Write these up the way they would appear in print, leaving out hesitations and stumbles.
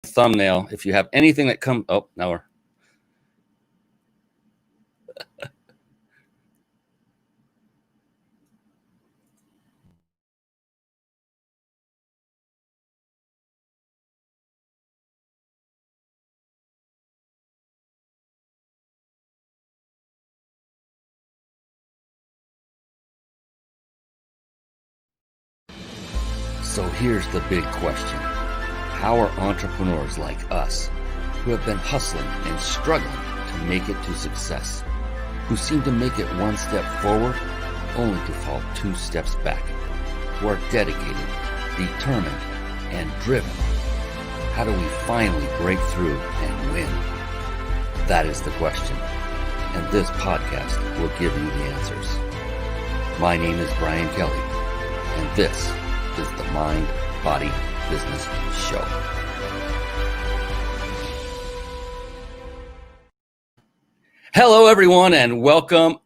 thumbnail. If you have anything that comes, oh, now we're. So here's the big question. How are entrepreneurs like us, who have been hustling and struggling to make it to success, who seem to make it one step forward only to fall 2 steps back, who are dedicated, determined, and driven? How do we finally break through and win? That is the question, and this podcast will give you the answers. My name is Brian Kelly, and this is the Mind, Body, Business Show. Hello, everyone, and welcome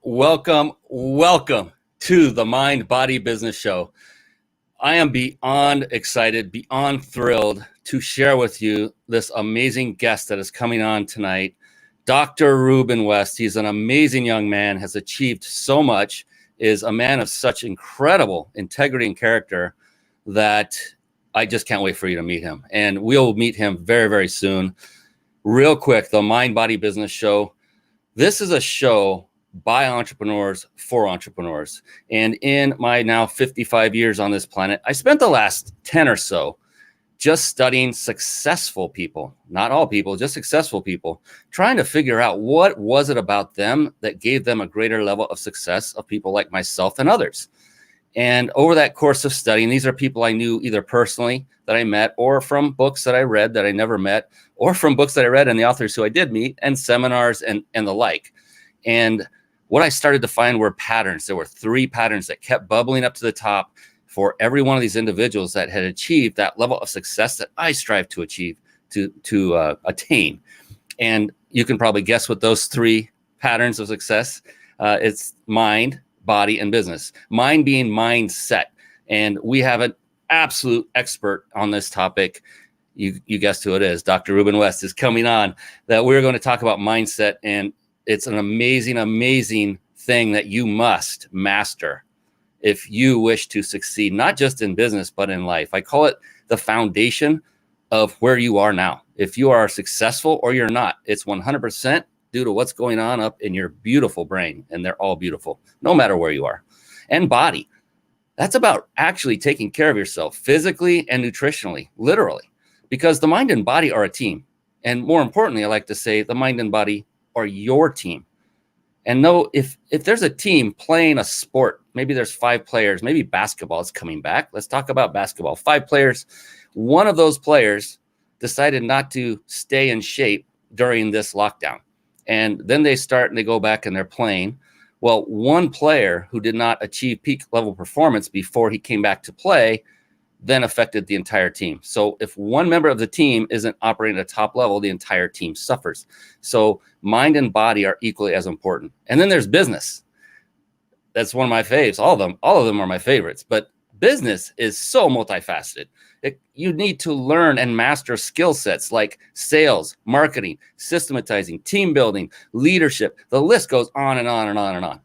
to the Mind, Body, Business Show. I am beyond excited, beyond thrilled to share with you this amazing guest that is coming on tonight, Dr. Ruben West. He's an amazing young man, has achieved so much, is a man of such incredible integrity and character that I just can't wait for you to meet him. And we'll meet him very, very soon. Real quick, the Mind, Body, Business Show. This is a show by entrepreneurs for entrepreneurs. And in my now 55 years on this planet, I spent the last 10 or so just studying successful people, not all people, just successful people, trying to figure out what was it about them that gave them a greater level of success of people like myself and others. And over that course of studying, these are people I knew either personally that I met, or from books that I read that I never met, or from books that I read and the authors who I did meet, and seminars and the like. And what I started to find were patterns. There were 3 patterns that kept bubbling up to the top for every one of these individuals that had achieved that level of success that I strive to achieve, to attain. And you can probably guess what those 3 patterns of success. It's mind, body, and business. Mind being mindset. And we have an absolute expert on this topic. You guessed who it is. Dr. Ruben West is coming on, that we're going to talk about mindset. And it's an amazing, amazing thing that you must master if you wish to succeed, not just in business, but in life. I call it the foundation of where you are now. If you are successful or you're not, it's 100% due to what's going on up in your beautiful brain. And they're all beautiful, no matter where you are. And body, that's about actually taking care of yourself physically and nutritionally, literally, because the mind and body are a team. And more importantly, I like to say the mind and body are your team. And know if there's a team playing a sport, maybe there's 5 players, maybe basketball is coming back. Let's talk about basketball. 5 players. One of those players decided not to stay in shape during this lockdown. And then they start and they go back and they're playing. Well, one player who did not achieve peak level performance before he came back to play then affected the entire team. So if one member of the team isn't operating at a top level, the entire team suffers. So mind and body are equally as important. And then there's business. That's one of my faves. All of them are my favorites. But business is so multifaceted. You need to learn and master skill sets like sales, marketing, systematizing, team building, leadership. The list goes on and on and on and on.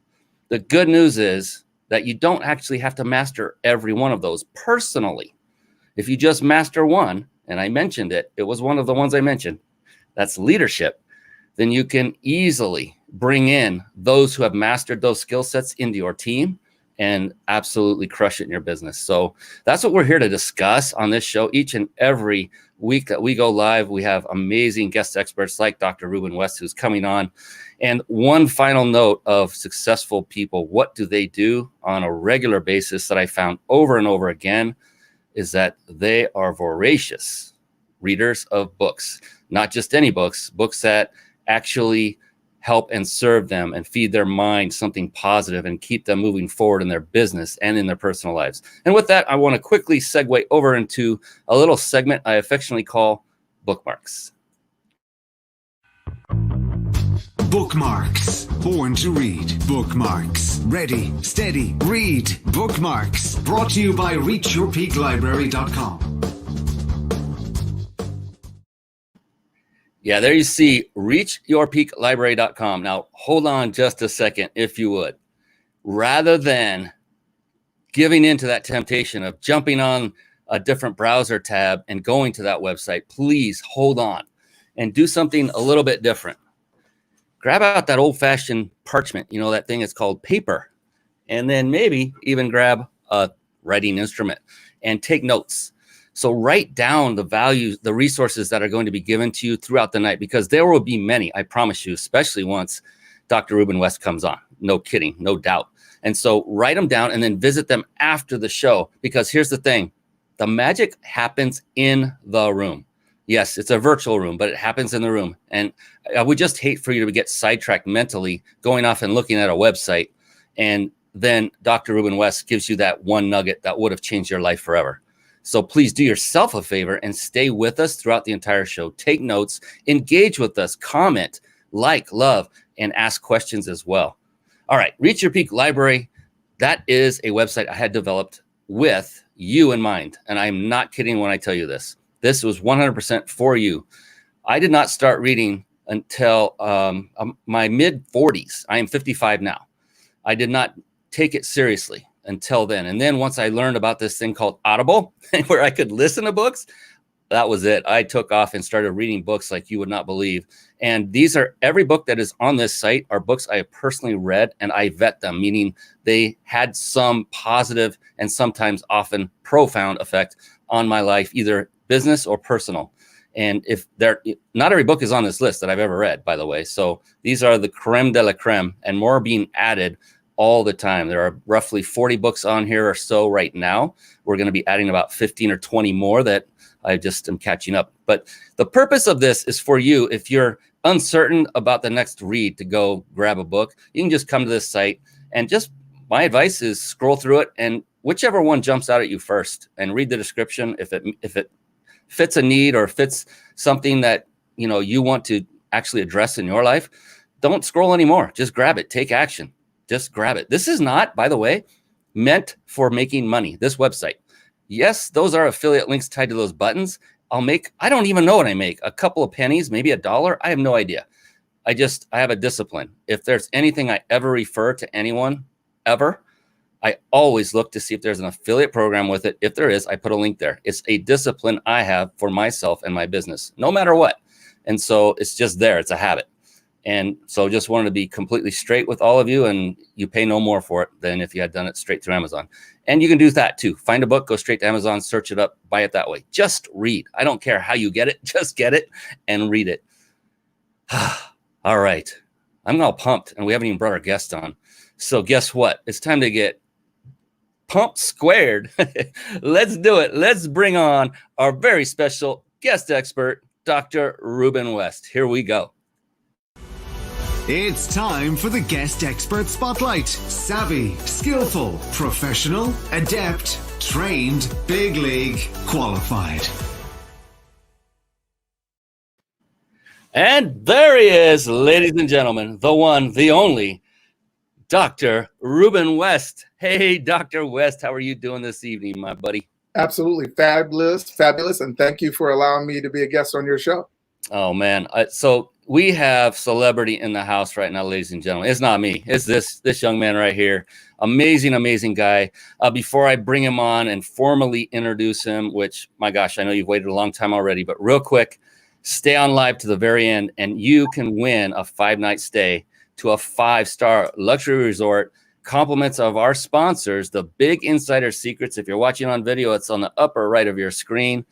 The good news is that you don't actually have to master every one of those personally. If you just master one, and I mentioned it, it was one of the ones I mentioned, that's leadership, then you can easily bring in those who have mastered those skill sets into your team and absolutely crush it in your business. So that's what we're here to discuss on this show. Each and every week that we go live, we have amazing guest experts like Dr. Ruben West, who's coming on. And one final note of successful people, what do they do on a regular basis that I found over and over again is that they are voracious readers of books, not just any books, books that actually help and serve them and feed their mind something positive and keep them moving forward in their business and in their personal lives. And with that, I want to quickly segue over into a little segment I affectionately call bookmarks. Bookmarks. Born to read. Bookmarks. Ready, steady, read. Bookmarks. Brought to you by reachyourpeaklibrary.com. Yeah, there you see reachyourpeaklibrary.com. Now, hold on just a second, if you would. Rather than giving into that temptation of jumping on a different browser tab and going to that website, please hold on and do something a little bit different. Grab out that old-fashioned parchment, that thing is called paper, and then maybe even grab a writing instrument and take notes. So write down the values, the resources that are going to be given to you throughout the night, because there will be many, I promise you, especially once Dr. Ruben West comes on. No kidding, no doubt. And so write them down and then visit them after the show, because here's the thing. The magic happens in the room. Yes, it's a virtual room, but it happens in the room. And I would just hate for you to get sidetracked mentally going off and looking at a website, and then Dr. Ruben West gives you that one nugget that would have changed your life forever. So please do yourself a favor and stay with us throughout the entire show. Take notes, engage with us, comment, like, love, and ask questions as well. All right, Reach Your Peak Library. That is a website I had developed with you in mind. And I'm not kidding when I tell you this. This was 100% for you. I did not start reading until my mid-40s. I am 55 now. I did not take it seriously until then. And then once I learned about this thing called Audible, where I could listen to books, that was it. I took off and started reading books like you would not believe. And every book that is on this site are books I have personally read, and I vet them, meaning they had some positive and sometimes often profound effect on my life, either business or personal. And not every book is on this list that I've ever read, by the way. So these are the creme de la creme, and more being added all the time. There are roughly 40 books on here or so right now. We're going to be adding about 15 or 20 more that I just am catching up. But the purpose of this is for you, if you're uncertain about the next read, to go grab a book. You can just come to this site, and just my advice is scroll through it, and whichever one jumps out at you first, and read the description. If it fits a need or fits something that you want to actually address in your life, don't scroll anymore. Just grab it. Take action. Just grab it. This is not, by the way, meant for making money, this website. Yes, those are affiliate links tied to those buttons. I don't even know what I make. A couple of pennies, maybe $1. I have no idea. I have a discipline. If there's anything I ever refer to anyone, ever, I always look to see if there's an affiliate program with it. If there is, I put a link there. It's a discipline I have for myself and my business, no matter what. And so it's just there. It's a habit. And so just wanted to be completely straight with all of you, and you pay no more for it than if you had done it straight through Amazon. And you can do that too. Find a book, go straight to Amazon, search it up, buy it that way. Just read. I don't care how you get it. Just get it and read it. All right. I'm all pumped, and we haven't even brought our guest on. So guess what? It's time to get pumped squared. Let's do it. Let's bring on our very special guest expert, Dr. Ruben West. Here we go. It's time for the Guest Expert Spotlight. Savvy, skillful, professional, adept, trained, big league, qualified. And there he is, ladies and gentlemen, the one, the only, Dr. Ruben West. Hey, Dr. West, how are you doing this evening, my buddy? Absolutely fabulous, and thank you for allowing me to be a guest on your show. Oh, man. So we have celebrity in the house right now, ladies and gentlemen. It's not me. It's this young man right here. Amazing guy. Before I bring him on and formally introduce him, which, my gosh, I know you've waited a long time already, but real quick, stay on live to the very end, and you can win a 5-night stay to a 5-star luxury resort. Compliments of our sponsors, the Big Insider Secrets. If you're watching on video, it's on the upper right of your screen.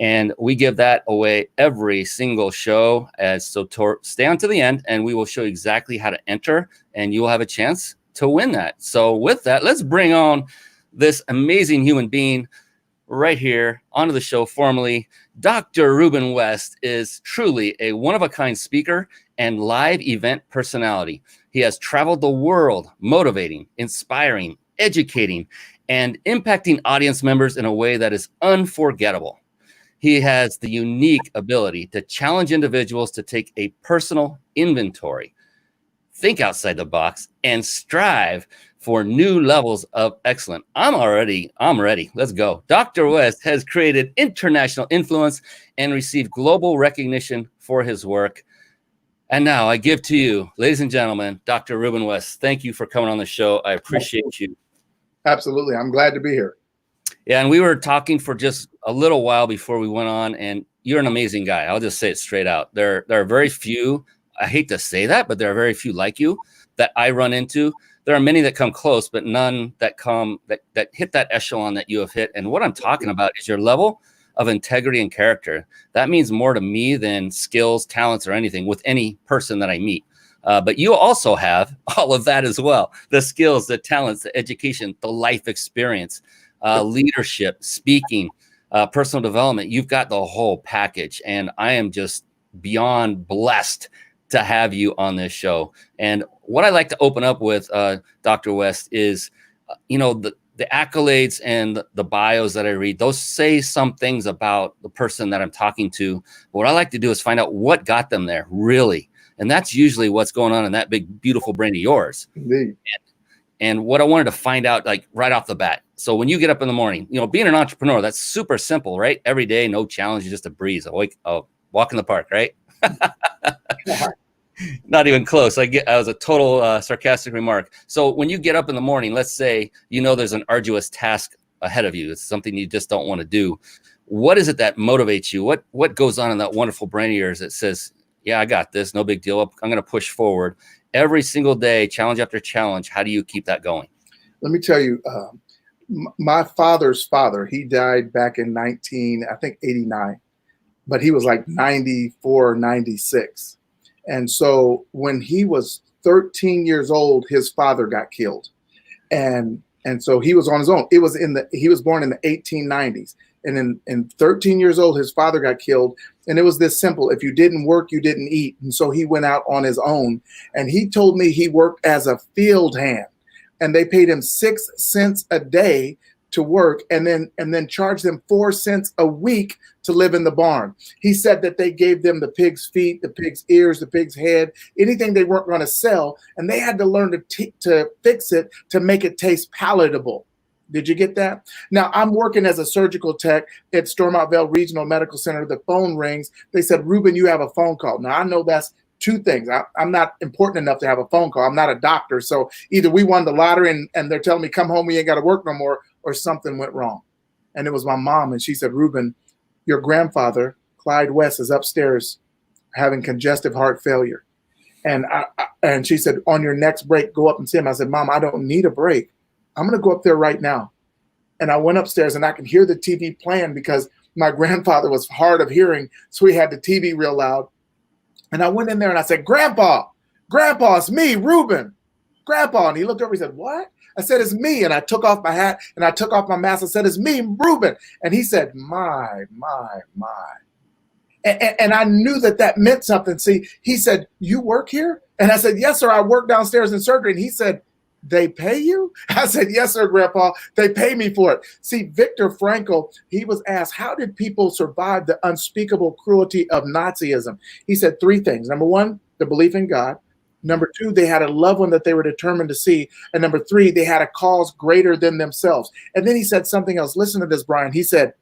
And we give that away every single show. Stay on to the end, and we will show you exactly how to enter, and you will have a chance to win that. So with that, let's bring on this amazing human being right here onto the show formally. Dr. Ruben West is truly a one-of-a-kind speaker and live event personality. He has traveled the world motivating, inspiring, educating, and impacting audience members in a way that is unforgettable. He has the unique ability to challenge individuals to take a personal inventory, think outside the box, and strive for new levels of excellence. I'm ready. Let's go. Dr. West has created international influence and received global recognition for his work. And now I give to you, ladies and gentlemen, Dr. Ruben West. Thank you for coming on the show. I appreciate you. Absolutely. I'm glad to be here. Yeah, and we were talking for just a little while before we went on, and you're an amazing guy. I'll just say it straight out. There are very few, I hate to say that, but there are very few like you that I run into. There are many that come close, but none that come that hit that echelon that you have hit. And what I'm talking about is your level of integrity and character. That means more to me than skills, talents, or anything with any person that I meet. But you also have all of that as well. The skills, the talents, the education, the life experience, leadership, speaking, personal development. You've got the whole package. And I am just beyond blessed to have you on this show. And what I like to open up with, Dr. West, is, the accolades and the bios that I read, those say some things about the person that I'm talking to. But what I like to do is find out what got them there, really. And that's usually what's going on in that big, beautiful brain of yours. Indeed. And what I wanted to find out, like right off the bat. So when you get up in the morning, being an entrepreneur, that's super simple, right? Every day, no challenge, just a breeze. A walk in the park, right? Not even close. I was a total sarcastic remark. So when you get up in the morning, let's say, there's an arduous task ahead of you. It's something you just don't want to do. What is it that motivates you? What goes on in that wonderful brain of yours that says, yeah, I got this. No big deal. I'm going to push forward every single day, challenge after challenge. How do you keep that going? Let me tell you, my father's father, he died back in 89, but he was like 94, 96. And so when he was 13 years old, his father got killed. And so he was on his own. He was born in the 1890s. And in 13 years old, his father got killed. And it was this simple: if you didn't work, you didn't eat. And so he went out on his own. And he told me he worked as a field hand. And they paid him 6 cents a day to work, and then charged them 4 cents a week to live in the barn. He said that they gave them the pig's feet, the pig's ears, the pig's head, anything they weren't going to sell, and they had to learn to fix it to make it taste palatable. Did you get that? Now, I'm working as a surgical tech at Stormontaville Regional Medical Center. The phone rings. They said, Ruben, you have a phone call. Now, I know that's two things. I'm not important enough to have a phone call. I'm not a doctor. So either we won the lottery and they're telling me, come home, we ain't got to work no more, or something went wrong. And it was my mom. And she said, Ruben, your grandfather, Clyde West, is upstairs having congestive heart failure. And she said, on your next break, go up and see him. I said, Mom, I don't need a break. I'm going to go up there right now. And I went upstairs and I could hear the TV playing because my grandfather was hard of hearing. So he had the TV real loud. And I went in there and I said, Grandpa, it's me, Ruben. Grandpa. And he looked over, he said, what? I said, it's me. And I took off my hat and I took off my mask. I said, it's me, Ruben. And he said, my. And I knew that meant something. See, he said, you work here? And I said, yes, sir. I work downstairs in surgery. And he said, they pay you? I said, yes, sir, Grandpa. They pay me for it. See, Viktor Frankl, he was asked, how did people survive the unspeakable cruelty of Nazism? He said 3 things. Number 1, the belief in God. Number 2, they had a loved one that they were determined to see. And number 3, they had a cause greater than themselves. And then he said something else. Listen to this, Brian. He said,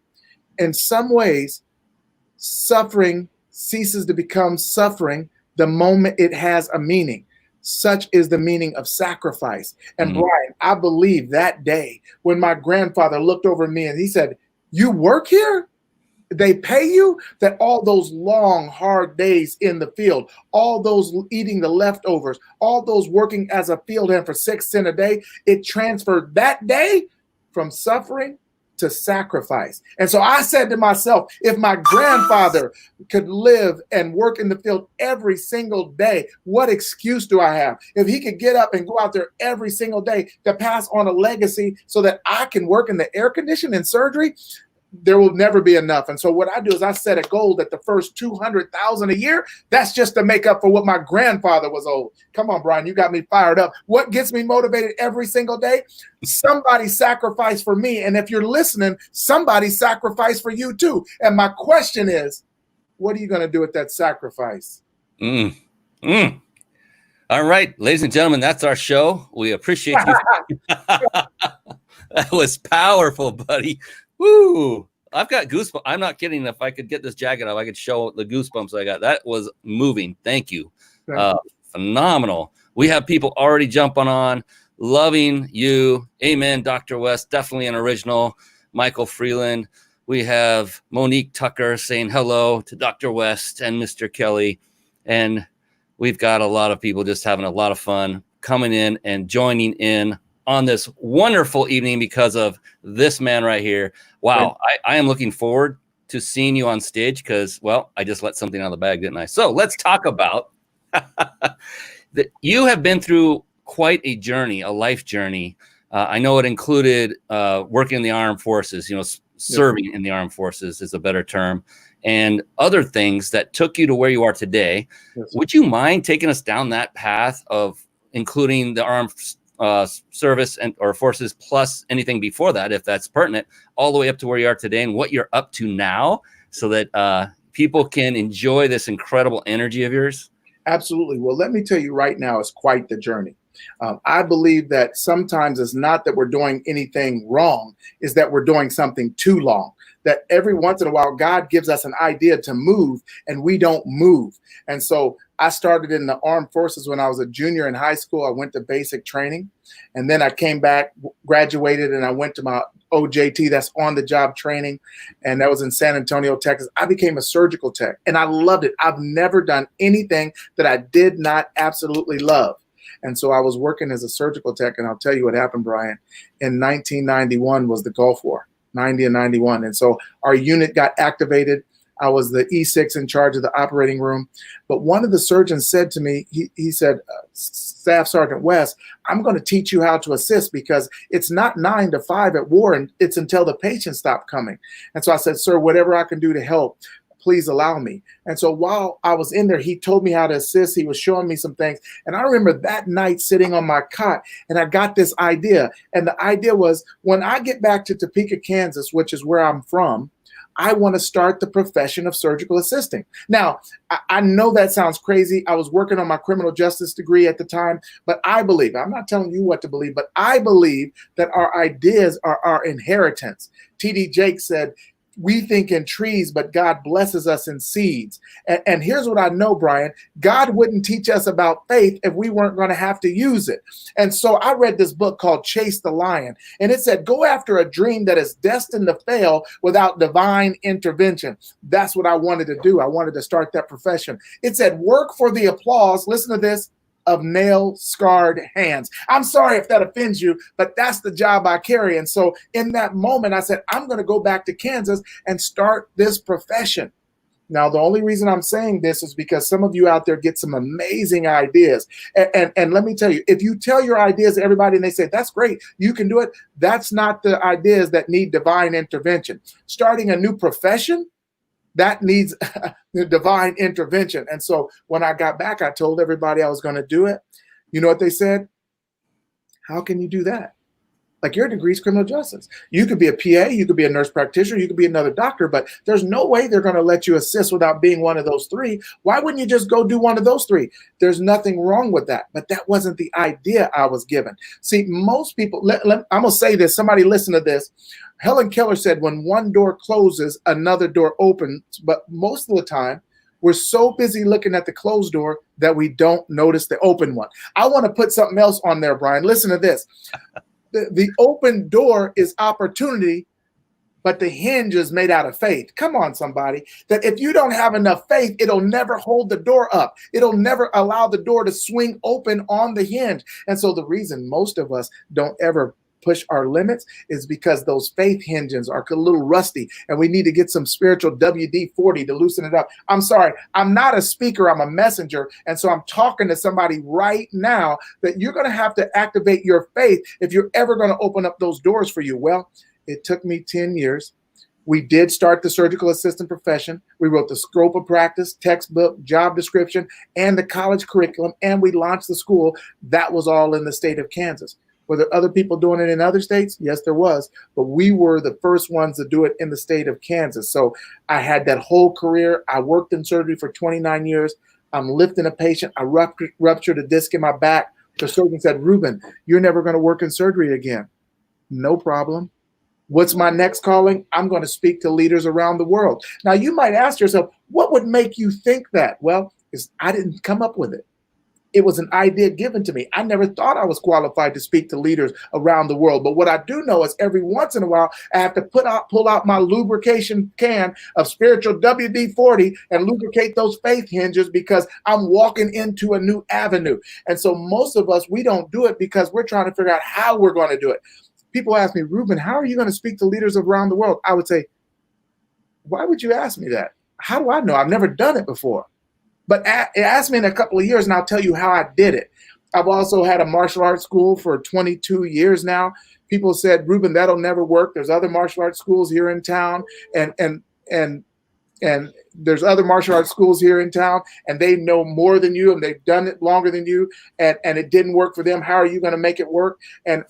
in some ways, suffering ceases to become suffering the moment it has a meaning. Such is the meaning of sacrifice. And Brian, I believe that day when my grandfather looked over at me and he said, you work here? They pay you? That all those long, hard days in the field, all those eating the leftovers, all those working as a field hand for 6 cents a day, it transferred that day from suffering to sacrifice. And so I said to myself, if my grandfather could live and work in the field every single day, what excuse do I have? If he could get up and go out there every single day to pass on a legacy so that I can work in the air conditioning and surgery, there will never be enough. And so what I do is I set a goal that the first 200,000 a year, that's just to make up for what my grandfather was owed. Come on, Brian, you got me fired up. What gets me motivated every single day? Somebody sacrificed for me. And if you're listening, somebody sacrificed for you too. And my question is, what are you going to do with that sacrifice? All right, ladies and gentlemen, that's our show. We appreciate you. That was powerful, buddy. Woo! I've got goosebumps. I'm not kidding. If I could get this jacket off, I could show the goosebumps I got. That was moving. Thank you. Phenomenal. We have people already jumping on, loving you. Amen, Dr. West. Definitely an original. Michael Freeland. We have Monique Tucker saying hello to Dr. West and Mr. Kelly. And we've got a lot of people just having a lot of fun coming in and joining in on this wonderful evening because of this man right here. Wow. I am looking forward to seeing you on stage because, well, I just let something out of the bag, didn't I? So let's talk about that. You have been through quite a journey, a life journey. I know it included working in the armed forces, serving in the armed forces is a better term, and other things that took you to where you are today. Yes. Would you mind taking us down that path of including the armed service or forces plus anything before that, if that's pertinent, all the way up to where you are today and what you're up to now so that people can enjoy this incredible energy of yours? Absolutely. Well, let me tell you right now, it's quite the journey. I believe that sometimes it's not that we're doing anything wrong, is that we're doing something too long. That every once in a while, God gives us an idea to move and we don't move. And so I started in the armed forces when I was a junior in high school. I went to basic training and then I came back, graduated, and I went to my OJT, that's on the job training. And that was in San Antonio, Texas. I became a surgical tech and I loved it. I've never done anything that I did not absolutely love. And so I was working as a surgical tech, and I'll tell you what happened, Brian. In 1991 was the Gulf War, 90 and 91. And so our unit got activated. I was the E6 in charge of the operating room. But one of the surgeons said to me, he said, Staff Sergeant West, I'm going to teach you how to assist because it's not 9 to 5 at war, and it's until the patients stop coming. And so I said, sir, whatever I can do to help, please allow me. And so while I was in there, he told me how to assist. He was showing me some things. And I remember that night sitting on my cot and I got this idea. And the idea was when I get back to Topeka, Kansas, which is where I'm from, I want to start the profession of surgical assisting. Now, I know that sounds crazy. I was working on my criminal justice degree at the time, but I believe, I'm not telling you what to believe, but I believe that our ideas are our inheritance. T.D. Jakes said, we think in trees, but God blesses us in seeds. And here's what I know, Brian. God wouldn't teach us about faith if we weren't going to have to use it. And so I read this book called Chase the Lion, and it said, go after a dream that is destined to fail without divine intervention. That's what I wanted to do. I wanted to start that profession. It said, work for the applause. Listen to this. Of nail-scarred hands. I'm sorry if that offends you, but that's the job I carry. And so in that moment, I said, I'm going to go back to Kansas and start this profession. Now, the only reason I'm saying this is because some of you out there get some amazing ideas. And let me tell you, if you tell your ideas to everybody and they say, that's great, you can do it, that's not the ideas that need divine intervention. Starting a new profession, that needs divine intervention. And so when I got back, I told everybody I was going to do it. You know what they said? How can you do that? Like, your degree is criminal justice. You could be a PA, you could be a nurse practitioner, you could be another doctor, but there's no way they're going to let you assist without being one of those three. Why wouldn't you just go do one of those three? There's nothing wrong with that, but that wasn't the idea I was given. See, most people, I'm going to say this, somebody listen to this. Helen Keller said, when one door closes, another door opens, but most of the time, we're so busy looking at the closed door that we don't notice the open one. I want to put something else on there, Brian. Listen to this. The open door is opportunity, but the hinge is made out of faith. Come on, somebody. That if you don't have enough faith, it'll never hold the door up. It'll never allow the door to swing open on the hinge. And so the reason most of us don't ever push our limits is because those faith hinges are a little rusty and we need to get some spiritual WD-40 to loosen it up. I'm sorry, I'm not a speaker, I'm a messenger. And so I'm talking to somebody right now that you're going to have to activate your faith if you're ever going to open up those doors for you. Well, it took me 10 years. We did start the surgical assistant profession. We wrote the scope of practice, textbook, job description, and the college curriculum, and we launched the school. That was all in the state of Kansas. Were there other people doing it in other states? Yes, there was. But we were the first ones to do it in the state of Kansas. So I had that whole career. I worked in surgery for 29 years. I'm lifting a patient. I ruptured a disc in my back. The surgeon said, Ruben, you're never going to work in surgery again. No problem. What's my next calling? I'm going to speak to leaders around the world. Now, you might ask yourself, what would make you think that? Well, I didn't come up with it. It was an idea given to me. I never thought I was qualified to speak to leaders around the world. But what I do know is every once in a while, I have to pull out my lubrication can of spiritual WD-40 and lubricate those faith hinges because I'm walking into a new avenue. And so most of us, we don't do it because we're trying to figure out how we're going to do it. People ask me, Ruben, how are you going to speak to leaders around the world? I would say, why would you ask me that? How do I know? I've never done it before. But ask me in a couple of years and I'll tell you how I did it. I've also had a martial arts school for 22 years now. People said, Ruben, that'll never work. There's other martial arts schools here in town and there's other martial arts schools here in town and they know more than you and they've done it longer than you and it didn't work for them. How are you going to make it work? And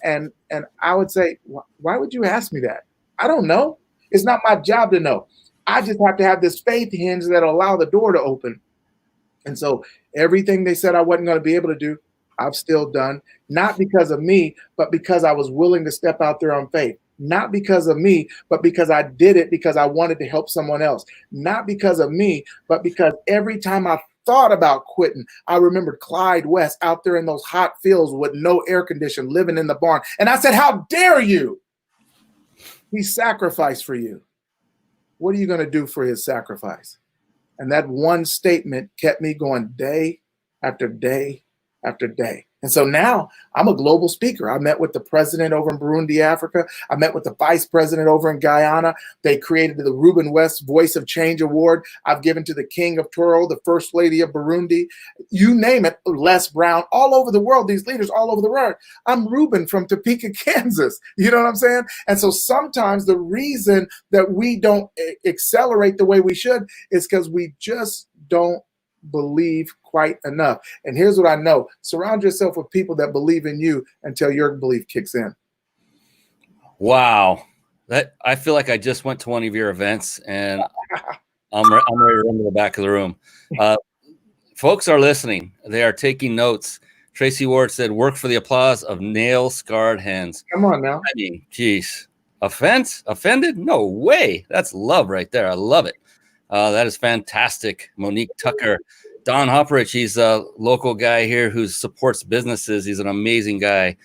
I would say, why would you ask me that? I don't know. It's not my job to know. I just have to have this faith hinge that'll allow the door to open. And so everything they said I wasn't going to be able to do, I've still done, not because of me, but because I was willing to step out there on faith. Not because of me, but because I did it because I wanted to help someone else. Not because of me, but because every time I thought about quitting, I remembered Clyde West out there in those hot fields with no air conditioning, living in the barn. And I said, how dare you? He sacrificed for you. What are you going to do for his sacrifice? And that one statement kept me going day after day after day. And so now I'm a global speaker. I met with the president over in Burundi, Africa. I met with the vice president over in Guyana. They created the Ruben West Voice of Change Award. I've given to the King of Toro, the First Lady of Burundi. You name it, Les Brown, all over the world, these leaders all over the world. I'm Ruben from Topeka, Kansas. You know what I'm saying? And so sometimes the reason that we don't accelerate the way we should is because we just don't believe quite enough. And here's what I know. Surround yourself with people that believe in you until your belief kicks in. Wow. I feel like I just went to one of your events and I'm ready to run to the back of the room. Folks are listening. They are taking notes. Tracy Ward said, work for the applause of nail-scarred hands. Come on now. I mean, geez. Offended? No way. That's love right there. I love it. That is fantastic. Monique Tucker. Don Hopperich, he's a local guy here who supports businesses. He's an amazing guy.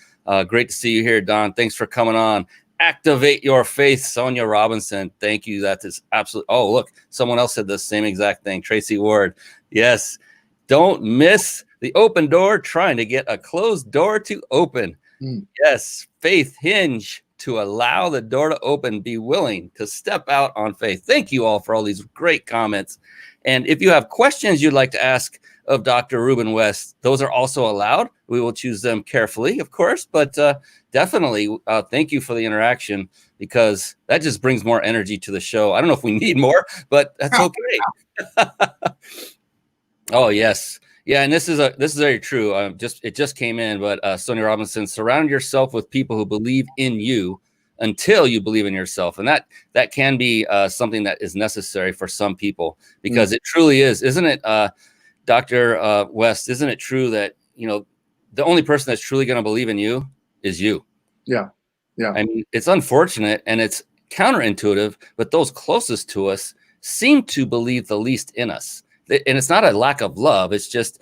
Great to see you here, Don. Thanks for coming on. Activate your faith, Sonia Robinson. Thank you. That is absolutely. Oh, look, someone else said the same exact thing. Tracy Ward. Yes. Don't miss the open door, trying to get a closed door to open. Yes. Faith hinge to allow the door to open. Be willing to step out on faith. Thank you all for all these great comments. And if you have questions you'd like to ask of Dr. Ruben West, those are also allowed. We will choose them carefully, of course, but definitely thank you for the interaction because that just brings more energy to the show. I don't know if we need more, but that's okay. Oh, yes. Yeah, and this is very true. It just came in, but Sonia Robinson, surround yourself with people who believe in you until you believe in yourself. And that can be something that is necessary for some people because it truly is. Isn't it, Dr. West, isn't it true that, the only person that's truly going to believe in you is you? Yeah. Yeah. I mean, it's unfortunate and it's counterintuitive, but those closest to us seem to believe the least in us. And it's not a lack of love. It's just,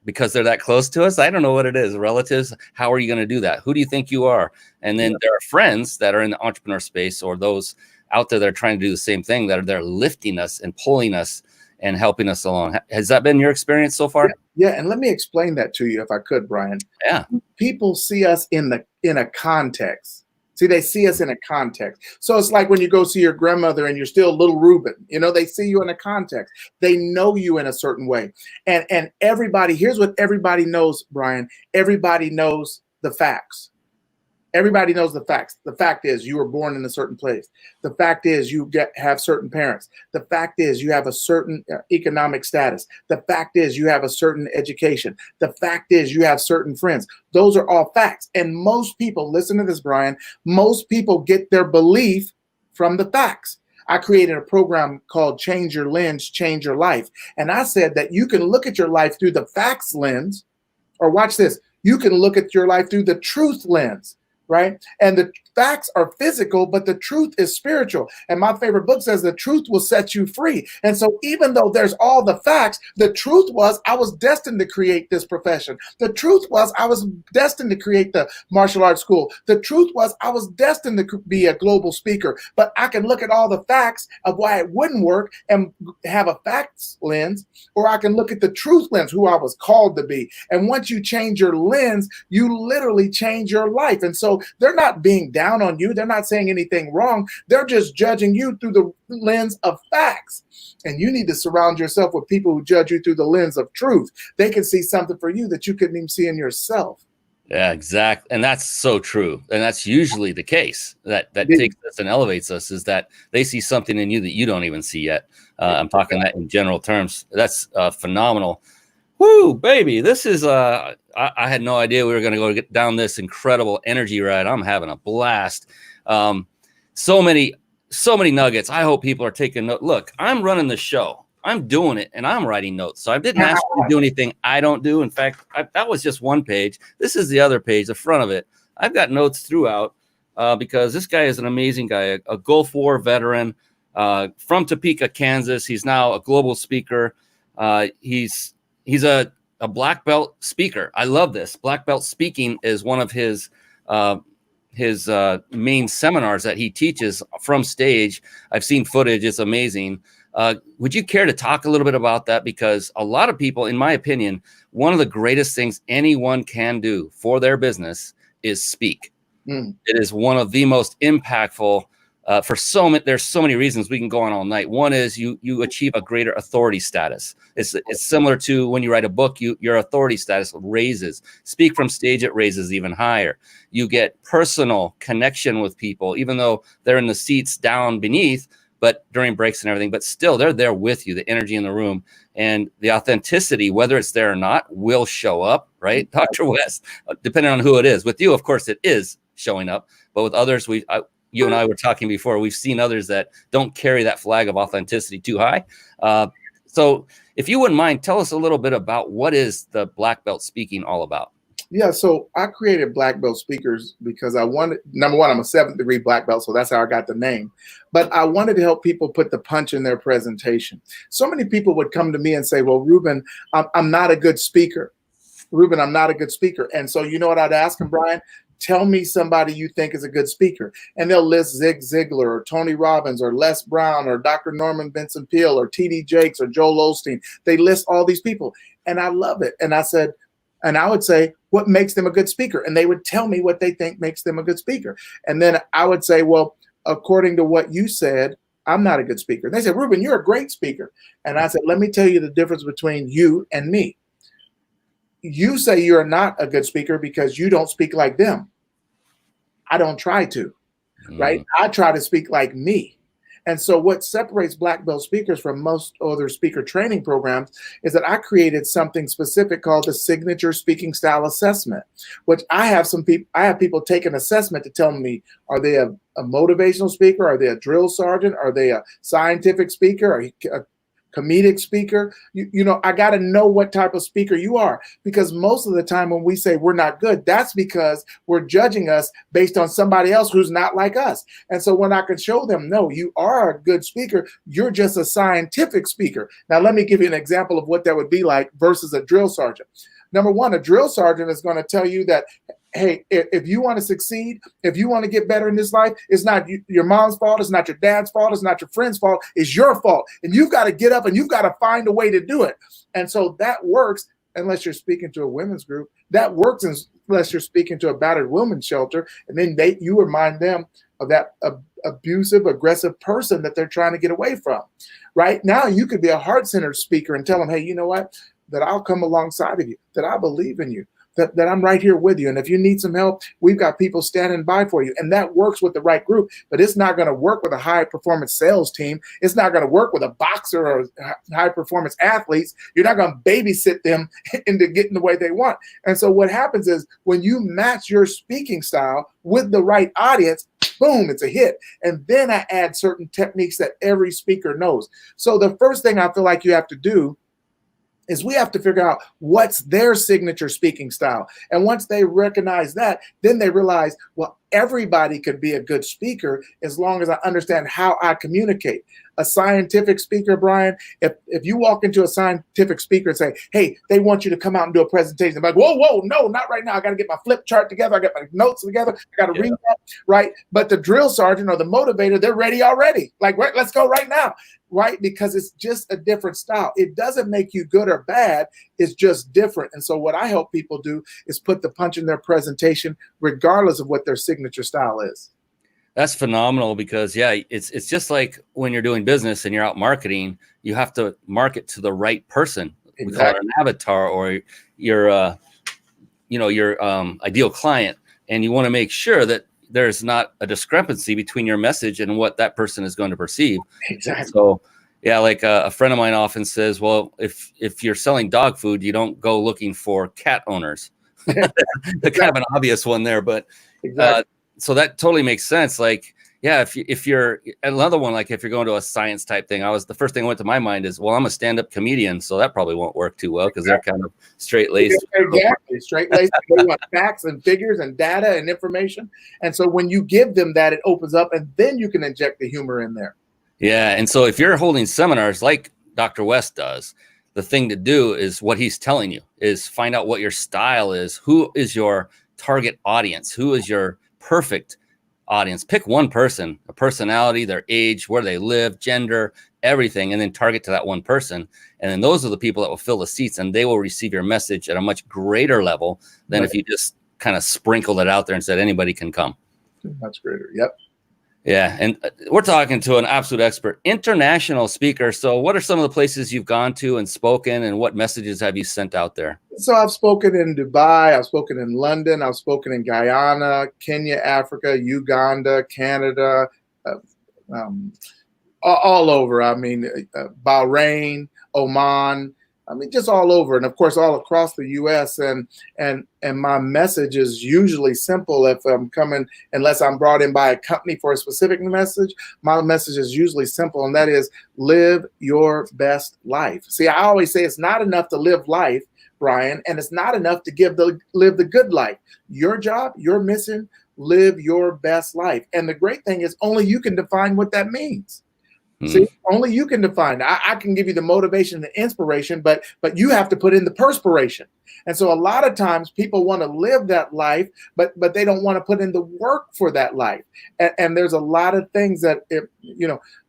because they're that close to us. I don't know what it is. Relatives, how are you going to do that? Who do you think you are? And then there are friends that are in the entrepreneur space or those out there that are trying to do the same thing that are there lifting us and pulling us and helping us along. Has that been your experience so far? Yeah. And let me explain that to you if I could, Brian. Yeah. People see us in a context. See, they see us in a context. So it's like when you go see your grandmother and you're still little Ruben, they see you in a context. They know you in a certain way. And everybody, here's what everybody knows, Brian. Everybody knows the facts. Everybody knows the facts. The fact is you were born in a certain place. The fact is you have certain parents. The fact is you have a certain economic status. The fact is you have a certain education. The fact is you have certain friends. Those are all facts. And most people, listen to this, Brian, most people get their belief from the facts. I created a program called Change Your Lens, Change Your Life. And I said that you can look at your life through the facts lens, or watch this, you can look at your life through the truth lens, right? And the facts are physical, but the truth is spiritual. And my favorite book says the truth will set you free. And so even though there's all the facts, the truth was I was destined to create this profession. The truth was I was destined to create the martial arts school. The truth was I was destined to be a global speaker. But I can look at all the facts of why it wouldn't work and have a facts lens, or I can look at the truth lens, who I was called to be. And once you change your lens, you literally change your life. And so they're not being down on you. They're not saying anything wrong. They're just judging you through the lens of facts. And you need to surround yourself with people who judge you through the lens of truth. They can see something for you that you couldn't even see in yourself. Yeah, exactly. And that's so true. And that's usually the case that takes us and elevates us, is that they see something in you that you don't even see yet. I'm talking that in general terms. That's phenomenal. Woo, baby. This is, I had no idea we were going to go get down this incredible energy ride. I'm having a blast. So many nuggets. I hope people are taking note. Look, I'm running the show. I'm doing it, and I'm writing notes. So I didn't ask you to do anything I don't do. In fact, that was just one page. This is the other page, the front of it. I've got notes throughout because this guy is an amazing guy, a Gulf War veteran from Topeka, Kansas. He's now a global speaker. He's a black belt speaker. I love this. Black belt speaking is one of his main seminars that he teaches from stage. I've seen footage. It's amazing. Would you care to talk a little bit about that? Because a lot of people, in my opinion, one of the greatest things anyone can do for their business is speak. It is one of the most impactful for so many. There's so many reasons we can go on all night. One is you achieve a greater authority status. It's similar to when you write a book, your authority status raises. Speak from stage, it raises even higher. You get personal connection with people, even though they're in the seats down beneath, but during breaks and everything, but still they're there with you. The energy in the room and the authenticity, whether it's there or not, will show up, right? Dr. West, depending on who it is. With you, of course, it is showing up, but with others, you and I were talking before, we've seen others that don't carry that flag of authenticity too high. So if you wouldn't mind, tell us a little bit about what is the Black Belt Speaking all about? Yeah, so I created Black Belt Speakers because I wanted, number one, I'm a 7th degree Black Belt, so that's how I got the name. But I wanted to help people put the punch in their presentation. So many people would come to me and say, well, Ruben, I'm not a good speaker. Ruben, I'm not a good speaker. And so you know what I'd ask them, Brian? Tell me somebody you think is a good speaker. And they'll list Zig Ziglar or Tony Robbins or Les Brown or Dr. Norman Vincent Peale or T.D. Jakes or Joel Osteen. They list all these people. And I love it. And I would say, what makes them a good speaker? And they would tell me what they think makes them a good speaker. And then I would say, well, according to what you said, I'm not a good speaker. And they said, Ruben, you're a great speaker. And I said, let me tell you the difference between you and me. You say you're not a good speaker because you don't speak like them. I don't try to, right? I try to speak like me. And so what separates Black Belt speakers from most other speaker training programs is that I created something specific called the Signature Speaking Style Assessment, which I have people take an assessment to tell me, are they a motivational speaker? Are they a drill sergeant? Are they a scientific speaker? Are you a comedic speaker? You know, I got to know what type of speaker you are, because most of the time when we say we're not good, that's because we're judging us based on somebody else who's not like us. And so when I can show them, no, you are a good speaker, you're just a scientific speaker. Now, let me give you an example of what that would be like versus a drill sergeant. Number one, a drill sergeant is going to tell you that, hey, if you want to succeed, if you want to get better in this life, it's not your mom's fault, it's not your dad's fault, it's not your friend's fault, it's your fault. And you've got to get up and you've got to find a way to do it. And so that works unless you're speaking to a women's group. That works unless you're speaking to a battered women's shelter. And then you remind them of that abusive, aggressive person that they're trying to get away from. Right now, you could be a heart-centered speaker and tell them, hey, you know what? That I'll come alongside of you, that I believe in you, that I'm right here with you. And if you need some help, we've got people standing by for you. And that works with the right group, but it's not going to work with a high performance sales team. It's not going to work with a boxer or high performance athletes. You're not going to babysit them into getting the way they want. And so what happens is when you match your speaking style with the right audience, boom, it's a hit. And then I add certain techniques that every speaker knows. So the first thing I feel like you have to do is we have to figure out what's their signature speaking style. And once they recognize that, then they realize, well, everybody could be a good speaker as long as I understand how I communicate. A scientific speaker, Brian, if you walk into a scientific speaker and say, hey, they want you to come out and do a presentation, I'm like, whoa, no, not right now. I got to get my flip chart together. I got my notes together. I got to read that, right? But the drill sergeant or the motivator, they're ready already. Like, let's go right now, right? Because it's just a different style. It doesn't make you good or bad. It's just different. And so what I help people do is put the punch in their presentation, regardless of what their signature style is. That's phenomenal because, yeah, it's just like when you're doing business and you're out marketing, you have to market to the right person. Exactly. We call it an avatar or your ideal client. And you want to make sure that there's not a discrepancy between your message and what that person is going to perceive. Exactly. So, yeah, like a friend of mine often says, well, if you're selling dog food, you don't go looking for cat owners. Exactly. Kind of an obvious one there, but exactly. So that totally makes sense. Like, yeah, if you're another one, like if you're going to a science type thing, the first thing that went to my mind is, well, I'm a stand-up comedian, so that probably won't work too well because they're kind of straight-laced. Exactly, straight-laced. They want facts and figures and data and information. And so when you give them that, it opens up, and then you can inject the humor in there. Yeah, and so if you're holding seminars like Dr. West does, the thing to do is what he's telling you is find out what your style is. Who is your target audience? Who is your perfect audience? Pick one person, a personality, their age, where they live, gender, everything, and then target to that one person. And then those are the people that will fill the seats, and they will receive your message at a much greater level than if you just kind of sprinkled it out there and said anybody can come. Much greater. Yep. Yeah. And we're talking to an absolute expert, international speaker. So what are some of the places you've gone to and spoken, and what messages have you sent out there? So I've spoken in Dubai, I've spoken in London, I've spoken in Guyana, Kenya, Africa, Uganda, Canada, all over. I mean, Bahrain, Oman, I mean, just all over. And of course, all across the U.S. And my message is usually simple. If I'm coming, unless I'm brought in by a company for a specific message, my message is usually simple. And that is live your best life. See, I always say it's not enough to live life, Brian, and it's not enough to live the good life. Your job, your mission, live your best life. And the great thing is only you can define what that means. See, only you can define. I can give you the motivation and inspiration, but you have to put in the perspiration. And so a lot of times people want to live that life, but they don't want to put in the work for that life. And there's a lot of things that,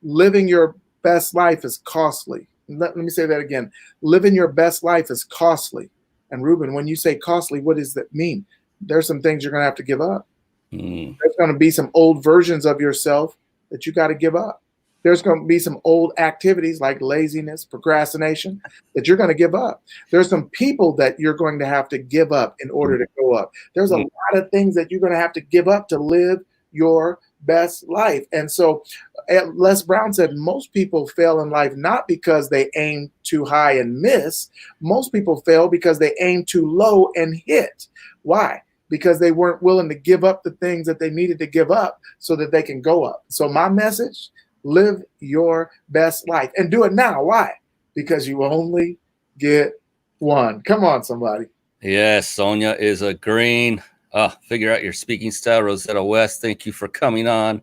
living your best life is costly. Let me say that again. Living your best life is costly. And Ruben, when you say costly, what does that mean? There's some things you're going to have to give up. There's going to be some old versions of yourself that you got to give up. There's going to be some old activities like laziness, procrastination that you're going to give up. There's some people that you're going to have to give up in order to go up. There's a lot of things that you're going to have to give up to live your best life. And so Les Brown said most people fail in life not because they aim too high and miss. Most people fail because they aim too low and hit. Why? Because they weren't willing to give up the things that they needed to give up so that they can go up. So my message, live your best life and do it now. Why? Because you only get one. Come on, somebody. Yes, Sonia is agreeing. Figure out your speaking style. Rosetta West, thank you for coming on.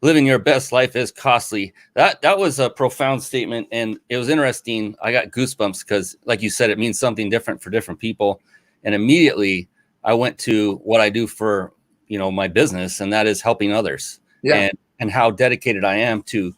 Living your best life is costly. That was a profound statement, and it was interesting. I got goosebumps because, like you said, it means something different for different people. And immediately I went to what I do for my business, and that is helping others. Yeah. And how dedicated I am to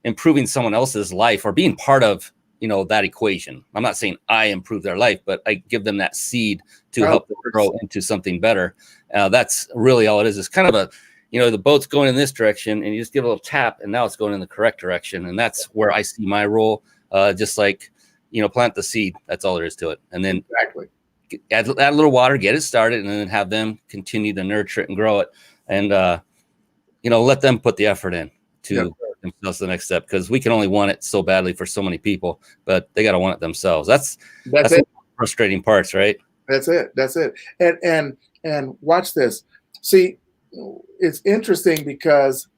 improving someone else's life or being part of, that equation. I'm not saying I improve their life, but I give them that seed to help them grow into something better. That's really all it is. It's kind of the boat's going in this direction and you just give a little tap and now it's going in the correct direction. And that's where I see my role. Just like, plant the seed. That's all there is to it. And then exactly. add a little water, get it started, and then have them continue to nurture it and grow it. And, let them put the effort in to themselves the next step, because we can only want it so badly for so many people, but they got to want it themselves. That's it. One of the frustrating parts, right? That's it. And watch this. See, it's interesting because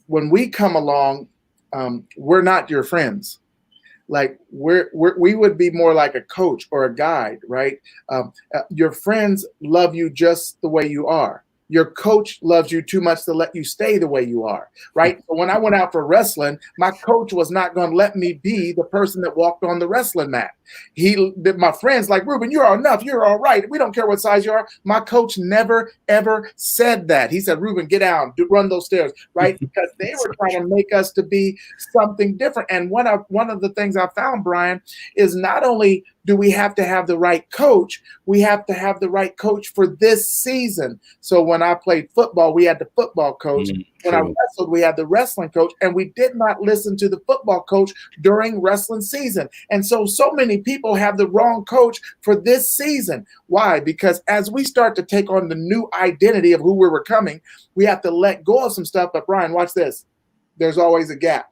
when we come along, we're not your friends. Like we would be more like a coach or a guide, right? Your friends love you just the way you are. Your coach loves you too much to let you stay the way you are, right? So when I went out for wrestling, my coach was not going to let me be the person that walked on the wrestling mat. My friends like, Ruben, you're enough. You're all right. We don't care what size you are. My coach never, ever said that. He said, Ruben, get down, run those stairs, right? Because they were trying to make us to be something different. And one of the things I found, Brian, is not only do we have to have the right coach, we have to have the right coach for this season. So when I played football, we had the football coach. When I wrestled, we had the wrestling coach, and we did not listen to the football coach during wrestling season. And so many people have the wrong coach for this season. Why? Because as we start to take on the new identity of who we're becoming, we have to let go of some stuff. But Brian, watch this. There's always a gap.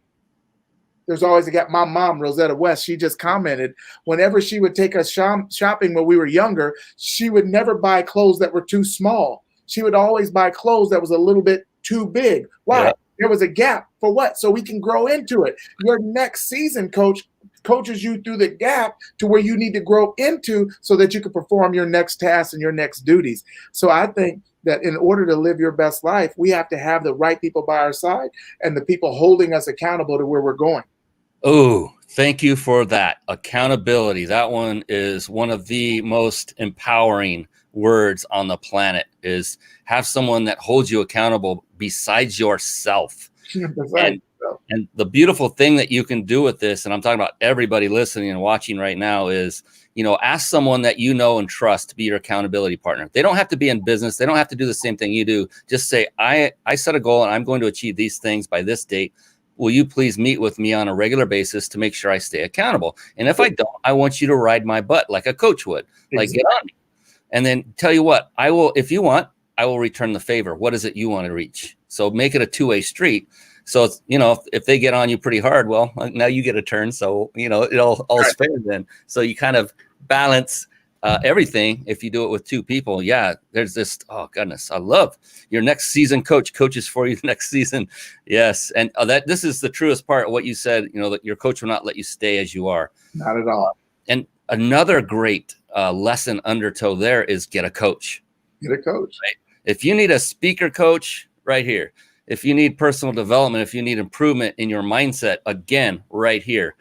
There's always a gap. My mom, Rosetta West, she just commented, whenever she would take us shopping when we were younger, she would never buy clothes that were too small. She would always buy clothes that was a little bit too big. Why? Yeah. There was a gap. For what? So we can grow into it. Your next season coaches you through the gap to where you need to grow into so that you can perform your next tasks and your next duties. So I think that in order to live your best life, we have to have the right people by our side and the people holding us accountable to where we're going. Oh, thank you for that. Accountability. That one is one of the most empowering words on the planet, is have someone that holds you accountable besides yourself. And the beautiful thing that you can do with this, and I'm talking about everybody listening and watching right now, is, ask someone that you know and trust to be your accountability partner. They don't have to be in business. They don't have to do the same thing you do. Just say, I set a goal and I'm going to achieve these things by this date. Will you please meet with me on a regular basis to make sure I stay accountable? And if I don't, I want you to ride my butt like a coach would. Like, get on me. And then tell you what, I will, if you want, I will return the favor. What is it you want to reach? So make it a two-way street. So it's, if they get on you pretty hard, well, now you get a turn. So, it all's fair then. So you kind of balance everything. If you do it with two people, there's this, oh goodness, I love your next season coaches for you next season. Yes. And this is the truest part of what you said, that your coach will not let you stay as you are. Not at all. And another great lesson undertow there is get a coach. Get a coach. Right? If you need a speaker coach, right here. If you need personal development, if you need improvement in your mindset, again, right here.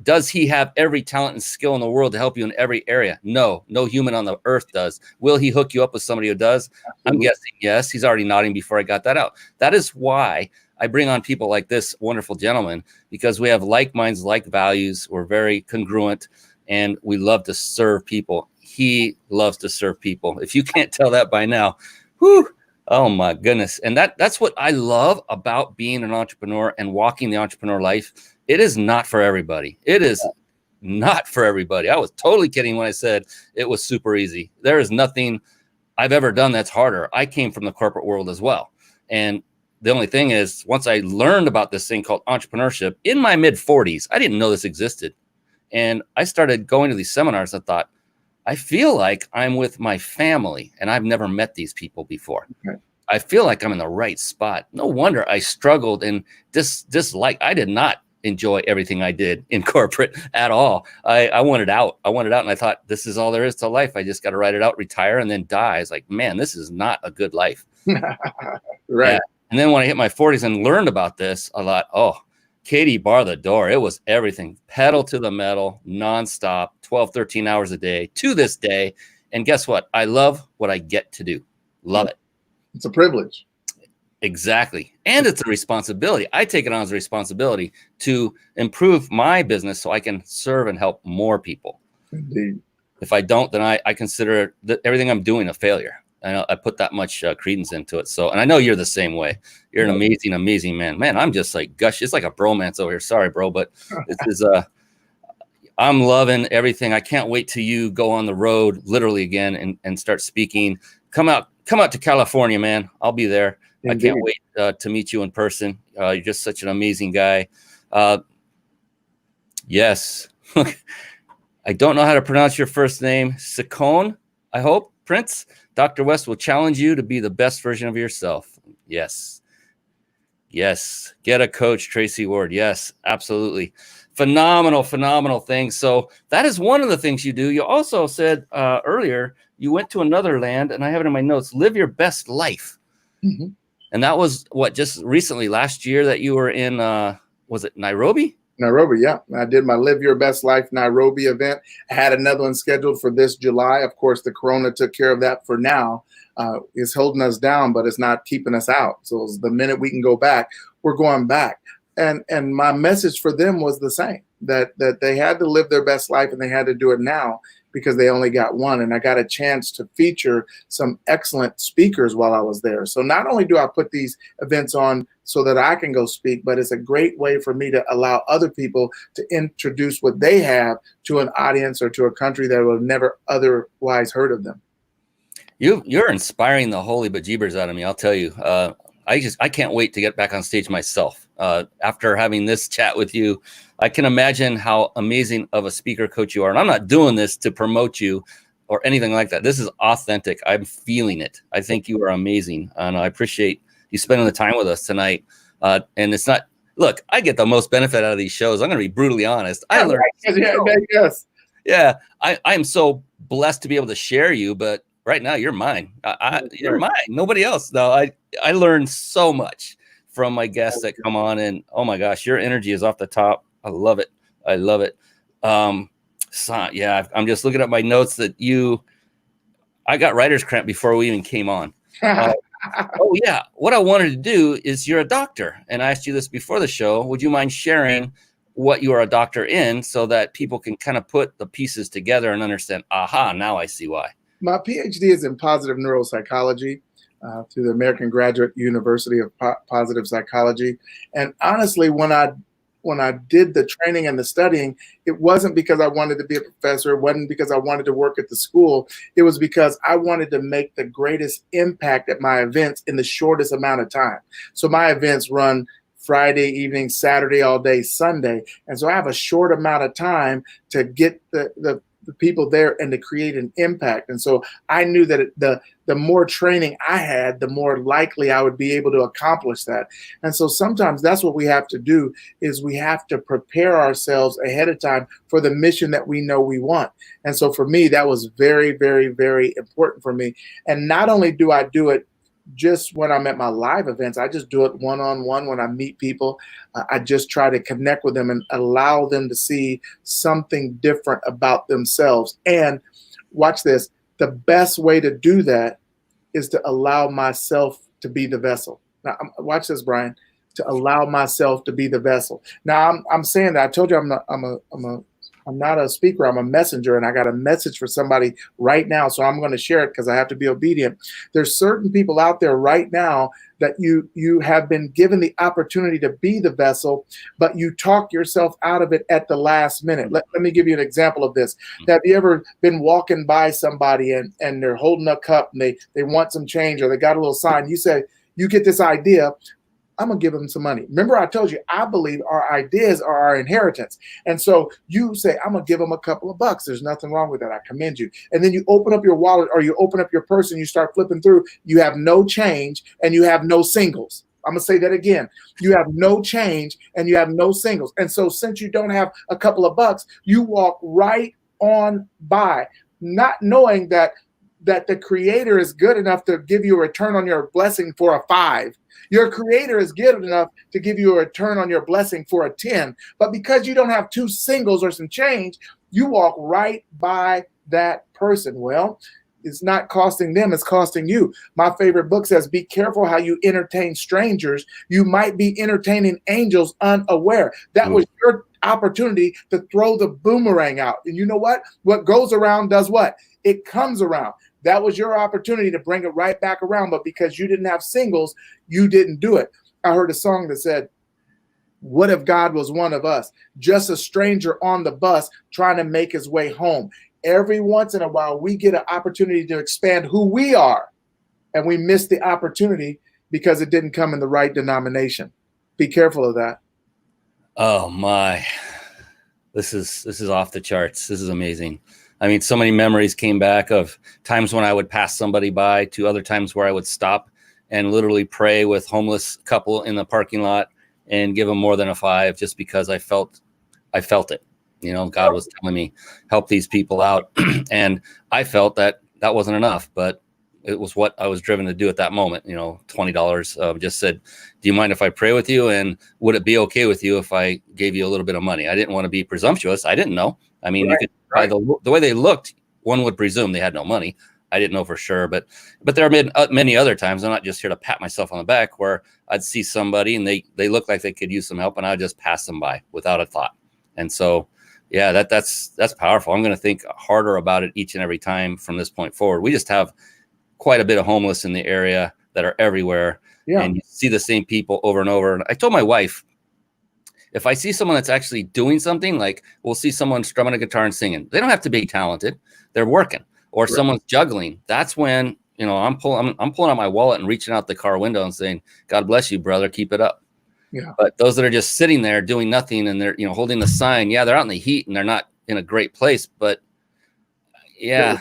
Does he have every talent and skill in the world to help you in every area? No human on the earth does. Will he hook you up with somebody who does? Absolutely. I'm guessing yes. He's already nodding before I got that out. That is why I bring on people like this wonderful gentleman, because we have like minds, like values. We're very congruent, and we love to serve people. He loves to serve people. If you can't tell that by now, whew, oh my goodness. And that's what I love about being an entrepreneur and walking the entrepreneur life. It is not for everybody. It is not for everybody. I was totally kidding when I said it was super easy. There is nothing I've ever done that's harder. I came from the corporate world as well. And the only thing is, once I learned about this thing called entrepreneurship in my mid 40s, I didn't know this existed. And I started going to these seminars. I thought, I feel like I'm with my family, and I've never met these people before. Okay. I feel like I'm in the right spot. No wonder I struggled and dislike. I did not enjoy everything I did in corporate at all. I wanted out. And I thought, this is all there is to life. I just got to ride it out, retire, and then die. It's like, man, this is not a good life. Right. Yeah. And then when I hit my 40s and learned about this, I thought, oh, Katie bar the door. It was everything. Pedal to the metal, nonstop, 12, 13 hours a day to this day. And guess what? I love what I get to do. Love it. It's a privilege. Exactly. And it's a responsibility. I take it on as a responsibility to improve my business so I can serve and help more people. Indeed. If I don't, then I consider everything I'm doing a failure. I put that much credence into it. So, and I know you're the same way. You're an amazing, amazing man. Man, I'm just like, gush. It's like a bromance over here. Sorry, bro. But this is, I'm loving everything. I can't wait till you go on the road literally again and start speaking. Come out to California, man. I'll be there. Indeed. I can't wait to meet you in person. You're just such an amazing guy. Yes. I don't know how to pronounce your first name. Seleccione, I hope. Prince. Dr. West will challenge you to be the best version of yourself. Yes. Yes. Get a coach, Tracy Ward. Yes, absolutely. Phenomenal thing. So that is one of the things you do. You also said earlier, you went to another land, and I have it in my notes, live your best life. Mm-hmm. And that was just recently, last year, that you were in, was it Nairobi? Nairobi, yeah. I did my Live Your Best Life Nairobi event. I had another one scheduled for this July. Of course, the corona took care of that for now. It's holding us down, but it's not keeping us out. So the minute we can go back, we're going back. And my message for them was the same, that they had to live their best life and they had to do it now because they only got one. And I got a chance to feature some excellent speakers while I was there. So not only do I put these events on so that I can go speak, but it's a great way for me to allow other people to introduce what they have to an audience or to a country that would have never otherwise heard of them. You're inspiring the holy bejeebers out of me. I'll tell you. I can't wait to get back on stage myself. After having this chat with you, I can imagine how amazing of a speaker coach you are. And I'm not doing this to promote you or anything like that. This is authentic. I'm feeling it. I think you are amazing. And I appreciate you spending the time with us tonight. And it's not, look, I get the most benefit out of these shows. I'm going to be brutally honest. I learned. Yes. Yeah. I am so blessed to be able to share you, but right now you're mine. You're mine. Nobody else. No, I learned so much from my guests that come on, and oh my gosh, your energy is off the top. I love it. So, yeah, I'm just looking at my notes that I got writer's cramp before we even came on. Oh yeah. What I wanted to do is, you're a doctor, and I asked you this before the show. Would you mind sharing what you are a doctor in so that people can kind of put the pieces together and understand, aha, now I see why. My PhD is in positive neuropsychology through the American Graduate University of Positive Psychology. And honestly, when I did the training and the studying, it wasn't because I wanted to be a professor. It wasn't because I wanted to work at the school. It was because I wanted to make the greatest impact at my events in the shortest amount of time. So my events run Friday evening, Saturday all day, Sunday. And so I have a short amount of time to get the people there and to create an impact. And so I knew that the more training I had, the more likely I would be able to accomplish that. And so sometimes that's what we have to do, is we have to prepare ourselves ahead of time for the mission that we know we want. And so for me, that was very, very, very important for me. And not only do I do it just when I'm at my live events, I just do it one-on-one when I meet people. I just try to connect with them and allow them to see something different about themselves. And watch this, the best way to do that is to allow myself to be the vessel. Now, watch this, Brian, to allow myself to be the vessel. Now, I'm saying that. I told you I'm not a speaker, I'm a messenger, and I got a message for somebody right now. So I'm going to share it because I have to be obedient. There's certain people out there right now that you have been given the opportunity to be the vessel, but you talk yourself out of it at the last minute. Let me give you an example of this. Have you ever been walking by somebody and they're holding a cup and they want some change, or they got a little sign? You say, you get this idea, I'm going to give them some money. Remember, I told you, I believe our ideas are our inheritance. And so you say, I'm going to give them a couple of bucks. There's nothing wrong with that. I commend you. And then you open up your wallet or you open up your purse and you start flipping through. You have no change and you have no singles. I'm going to say that again. You have no change and you have no singles. And so since you don't have a couple of bucks, you walk right on by, not knowing that the creator is good enough to give you a return on your blessing for a 5. Your creator is good enough to give you a return on your blessing for a 10. But because you don't have 2 singles or some change, you walk right by that person. Well, it's not costing them, it's costing you. My favorite book says, be careful how you entertain strangers. You might be entertaining angels unaware. That was your opportunity to throw the boomerang out. And you know what? What goes around does what? It comes around. That was your opportunity to bring it right back around. But because you didn't have singles, you didn't do it. I heard a song that said, What if God was one of us, just a stranger on the bus trying to make his way home? Every once in a while, we get an opportunity to expand who we are, and we miss the opportunity because it didn't come in the right denomination. Be careful of that. Oh my, this is off the charts. This is amazing. I mean, so many memories came back of times when I would pass somebody by, to other times where I would stop and literally pray with homeless couple in the parking lot and give them more than a 5 just because I felt it. You know, God was telling me, help these people out. And I felt that wasn't enough, but it was what I was driven to do at that moment. You know, $20, just said, do you mind if I pray with you? And would it be okay with you if I gave you a little bit of money? I didn't want to be presumptuous. I didn't know. I mean, you could, by the way they looked, one would presume they had no money. I didn't know for sure, but there have been many other times. I'm not just here to pat myself on the back, where I'd see somebody and they look like they could use some help, and I'd just pass them by without a thought. And so, yeah, that's powerful. I'm going to think harder about it each and every time from this point forward. We just have quite a bit of homeless in the area that are everywhere. Yeah. And you see the same people over and over. And I told my wife, if I see someone that's actually doing something, like we'll see someone strumming a guitar and singing, they don't have to be talented. They're working. Or someone's juggling. That's when, you know, I'm pulling out my wallet and reaching out the car window and saying, God bless you, brother, keep it up. Yeah. But those that are just sitting there doing nothing and they're, you know, holding the sign, yeah, they're out in the heat and they're not in a great place. But yeah,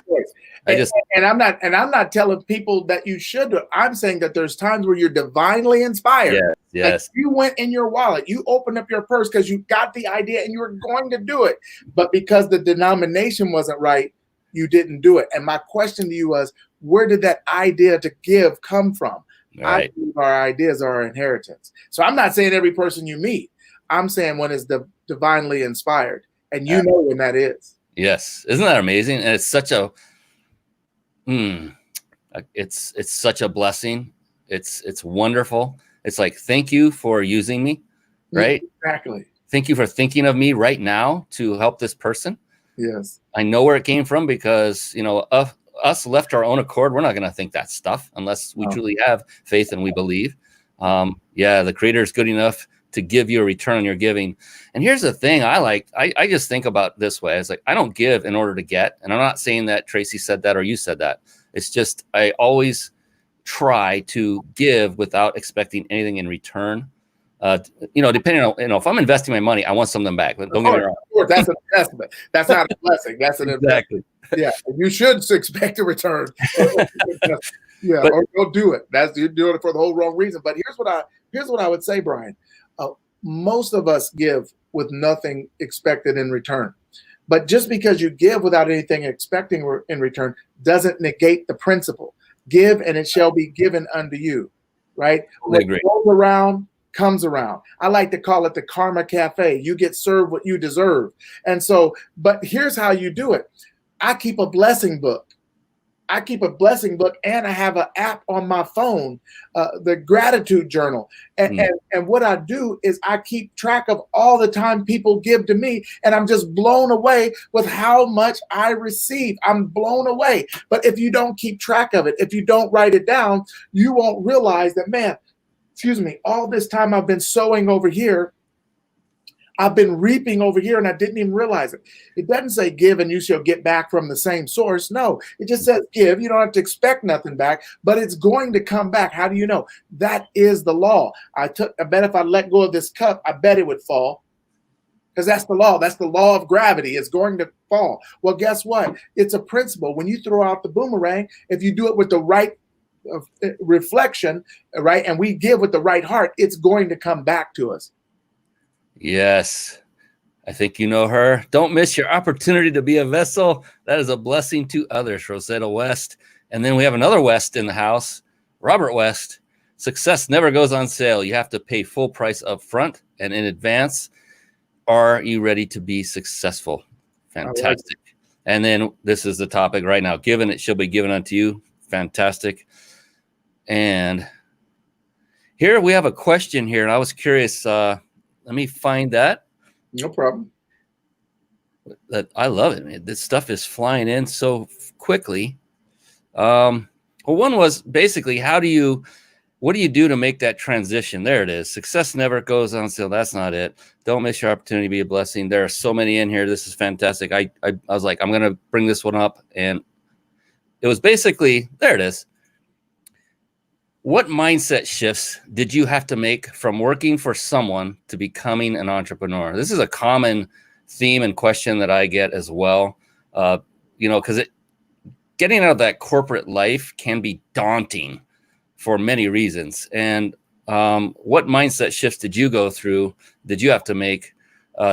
I'm not telling people that you should do it. I'm saying that there's times where you're divinely inspired. Yes. Like you went in your wallet, you opened up your purse because you got the idea and you were going to do it. But because the denomination wasn't right, you didn't do it. And my question to you was, where did that idea to give come from? Right. I believe our ideas are our inheritance. So I'm not saying every person you meet. I'm saying when it's divinely inspired, and you know when that is. Yes. Isn't that amazing? And it's such a it's such a blessing. It's wonderful. It's like, thank you for using me, right? Exactly. Thank you for thinking of me right now to help this person. Yes. I know where it came from because, you know, us left to our own accord, we're not going to think that stuff unless we truly have faith and we believe. The Creator is good enough to give you a return on your giving. And here's the thing I just think about this way. It's like, I don't give in order to get. And I'm not saying that Tracy said that or you said that. It's just, I always try to give without expecting anything in return. You know, depending on, you know, if I'm investing my money, I want something back. But don't get me wrong. Of course, that's an investment. That's not a blessing. That's an investment. Yeah, you should expect a return. Or don't do it. You're doing it for the whole wrong reason. But here's what I would say, Brian. Most of us give with nothing expected in return. But just because you give without anything expecting in return doesn't negate the principle. Give and it shall be given unto you. Right? What goes around comes around. I like to call it the karma cafe. You get served what you deserve. And so, but here's how you do it. I keep a blessing book. And I have an app on my phone, the gratitude journal. And what I do is I keep track of all the time people give to me, and I'm just blown away with how much I receive. I'm blown away. But if you don't keep track of it, if you don't write it down, you won't realize that, man, all this time I've been sowing over here, I've been reaping over here, and I didn't even realize it. It doesn't say give and you shall get back from the same source. No, it just says give. You don't have to expect nothing back, but it's going to come back. How do you know? That is the law. I bet if I let go of this cup, I bet it would fall. Because that's the law. That's the law of gravity. It's going to fall. Well, guess what? It's a principle. When you throw out the boomerang, if you do it with the right reflection, right, and we give with the right heart, it's going to come back to us. Yes, I think you know her. Don't miss your opportunity to be a vessel that is a blessing to others, Rosetta West. And then we have another West in the house, Robert West. Success never goes on sale. You have to pay full price up front and in advance. Are you ready to be successful? Fantastic. And then this is the topic right now. Given it shall be given unto you. Fantastic. And here we have a question here, and I was curious. Let me find that. No problem. I love it, man. This stuff is flying in so quickly. Well, one was basically, what do you do to make that transition? There it is. Success never goes on sale. That's not it. Don't miss your opportunity to be a blessing. There are so many in here. This is fantastic. I was like, I'm going to bring this one up. And it was basically, there it is. What mindset shifts did you have to make from working for someone to becoming an entrepreneur? This is a common theme and question that I get as well. Because getting out of that corporate life can be daunting for many reasons. And what mindset shifts did you go through? Did you have to make,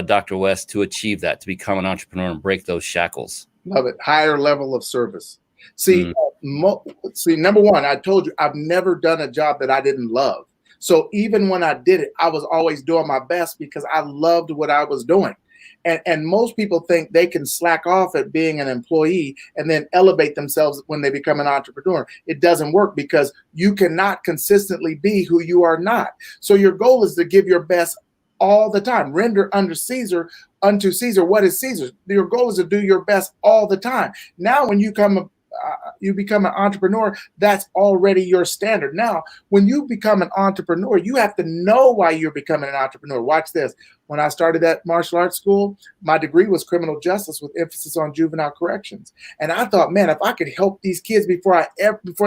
Dr. West, to achieve that, to become an entrepreneur and break those shackles? Love it. Higher level of service. See, number one, I told you I've never done a job that I didn't love. So even when I did it, I was always doing my best because I loved what I was doing. And most people think they can slack off at being an employee and then elevate themselves when they become an entrepreneur. It doesn't work because you cannot consistently be who you are not. So your goal is to give your best all the time. Render unto Caesar what is Caesar's. Your goal is to do your best all the time. Now, when you become an entrepreneur, that's already your standard. Now, when you become an entrepreneur, you have to know why you're becoming an entrepreneur. Watch this. When I started at martial arts school, my degree was criminal justice with emphasis on juvenile corrections. And I thought, man, if I could help these kids before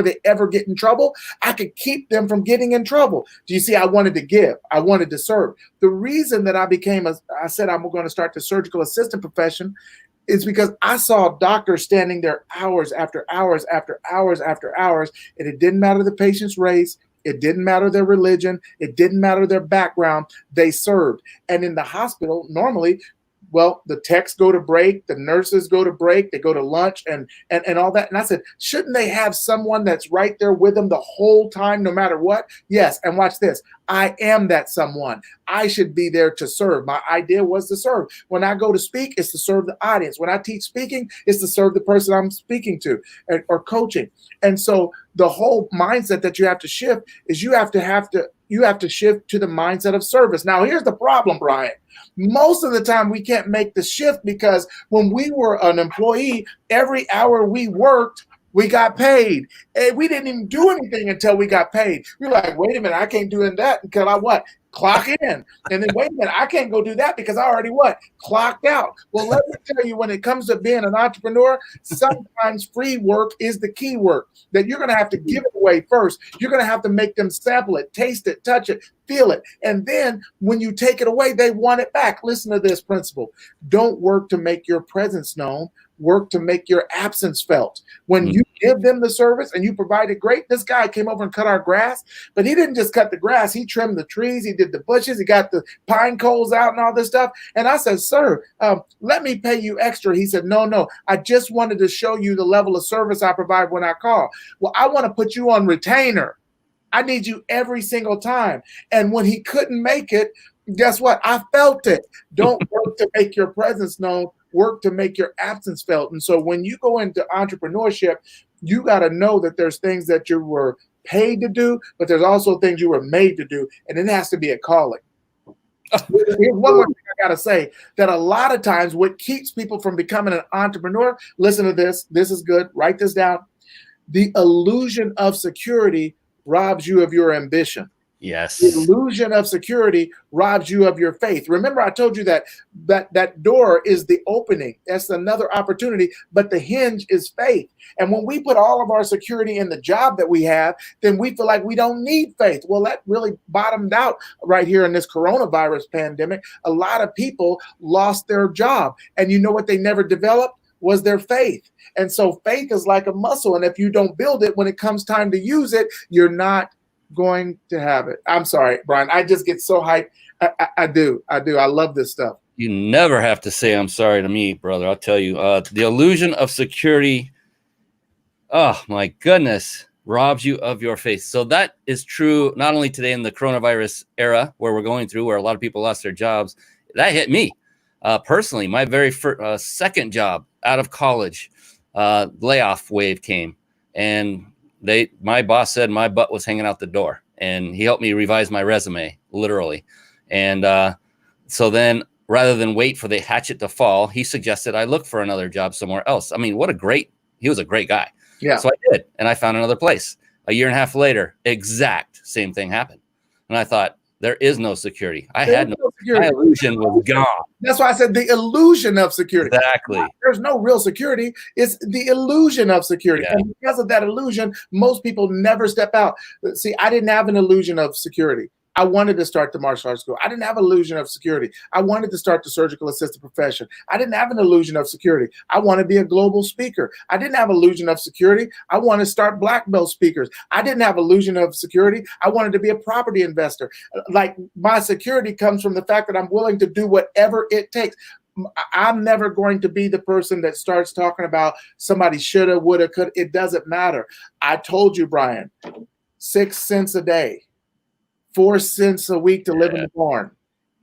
they ever get in trouble, I could keep them from getting in trouble. Do you see? I wanted to give. I wanted to serve. The reason that I said I'm going to start the surgical assistant profession is because I saw doctors standing there hours after hours after hours after hours, and it didn't matter the patient's race. It didn't matter their religion. It didn't matter their background. They served. And in the hospital, normally, well, the techs go to break, the nurses go to break, they go to lunch and all that. And I said, shouldn't they have someone that's right there with them the whole time, no matter what? Yes. And watch this. I am that someone. I should be there to serve. My idea was to serve. When I go to speak, it's to serve the audience. When I teach speaking, it's to serve the person I'm speaking to or coaching. And so the whole mindset that you have to shift is you have to shift to the mindset of service. Now, here's the problem, Brian. Most of the time we can't make the shift because when we were an employee, every hour we worked, we got paid. And we didn't even do anything until we got paid. We're like, wait a minute, I can't do that until I what? Clock in. And then wait a minute, I can't go do that because I already what? Clocked out. Well, let me tell you, when it comes to being an entrepreneur, sometimes free work is the key work that you're going to have to give it away first. You're going to have to make them sample it, taste it, touch it, feel it. And then when you take it away, they want it back. Listen to this principle. Don't work to make your presence known. Work to make your absence felt. When you give them the service and you provide it great, this guy came over and cut our grass, but he didn't just cut the grass. He trimmed the trees. He did the bushes. He got the pine cones out and all this stuff. And I said, sir, let me pay you extra. He said, no, I just wanted to show you the level of service I provide when I call. Well, I want to put you on retainer. I need you every single time. And when he couldn't make it, guess what? I felt it. Don't work to make your presence known. Work to make your absence felt. And so when you go into entrepreneurship, you got to know that there's things that you were paid to do, but there's also things you were made to do. And it has to be a calling. Here's one more thing I got to say, that a lot of times what keeps people from becoming an entrepreneur, listen to this. This is good. Write this down. The illusion of security robs you of your ambition. Yes. The illusion of security robs you of your faith. Remember, I told you that door is the opening. That's another opportunity, but the hinge is faith. And when we put all of our security in the job that we have, then we feel like we don't need faith. Well, that really bottomed out right here in this coronavirus pandemic. A lot of people lost their job. And you know what they never developed? Was their faith. And so faith is like a muscle. And if you don't build it, when it comes time to use it, you're not going to have it. I'm sorry, Brian. I just get so hyped. I do. I love this stuff. You never have to say I'm sorry to me, brother. I'll tell you. The illusion of security, oh my goodness, robs you of your faith. So that is true not only today in the coronavirus era where we're going through, where a lot of people lost their jobs. That hit me personally. My very second job out of college, layoff wave came, and my boss said my butt was hanging out the door, and he helped me revise my resume, literally. And so then rather than wait for the hatchet to fall, he suggested I look for another job somewhere else. I mean, he was a great guy. Yeah. So I did, and I found another place. A year and a half later, exact same thing happened. And I thought, there is no security. I had no security. My illusion was gone. That's why I said the illusion of security. Exactly. There's no real security. It's the illusion of security. Yeah. And because of that illusion, most people never step out. See, I didn't have an illusion of security. I wanted to start the martial arts school. I didn't have an illusion of security. I wanted to start the surgical assistant profession. I didn't have an illusion of security. I want to be a global speaker. I didn't have an illusion of security. I want to start black belt speakers. I didn't have an illusion of security. I wanted to be a property investor. Like, my security comes from the fact that I'm willing to do whatever it takes. I'm never going to be the person that starts talking about somebody shoulda, woulda, coulda. It doesn't matter. I told you, Brian, 6 cents a day. 4 cents a week to live in the barn.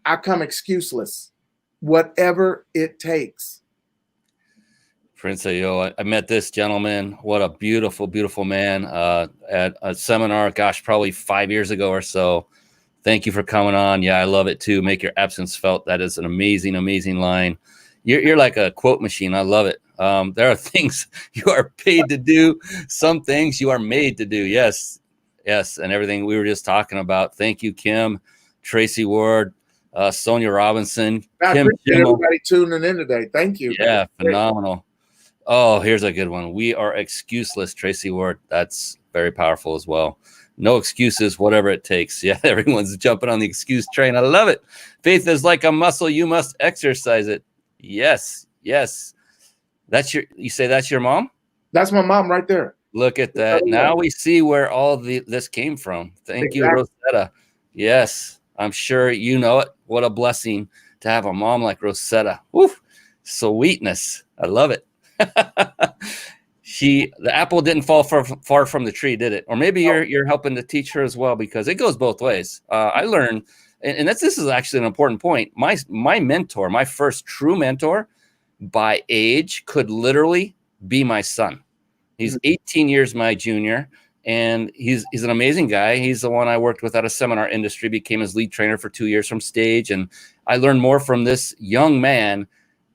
I come excuseless, whatever it takes. Prince Ayo, I met this gentleman. What a beautiful, beautiful man at a seminar, gosh, probably 5 years ago or so. Thank you for coming on. Yeah, I love it too. Make your absence felt. That is an amazing, amazing line. You're like a quote machine. I love it. There are things you are paid to do. Some things you are made to do. Yes. Yes, and everything we were just talking about. Thank you, Kim, Tracy Ward, Sonia Robinson. I Kim appreciate Kimmel. everybody tuning in today. Thank you. Yeah, phenomenal. Oh, here's a good one. We are excuseless, Tracy Ward. That's very powerful as well. No excuses, whatever it takes. Yeah, everyone's jumping on the excuse train. I love it. Faith is like a muscle. You must exercise it. Yes, yes. You say that's your mom? That's my mom right there. Look at that. Now we see where all this came from. Thank you, Rosetta. Yes, I'm sure you know it. What a blessing to have a mom like Rosetta. Woo, sweetness. I love it. The apple didn't fall far from the tree, did it? Or maybe you're helping to teach her as well, because it goes both ways. I learned, and this is actually an important point. My mentor, my first true mentor by age, could literally be my son. He's 18 years my junior, and he's an amazing guy. He's the one I worked with at a seminar industry, became his lead trainer for 2 years from stage. And I learned more from this young man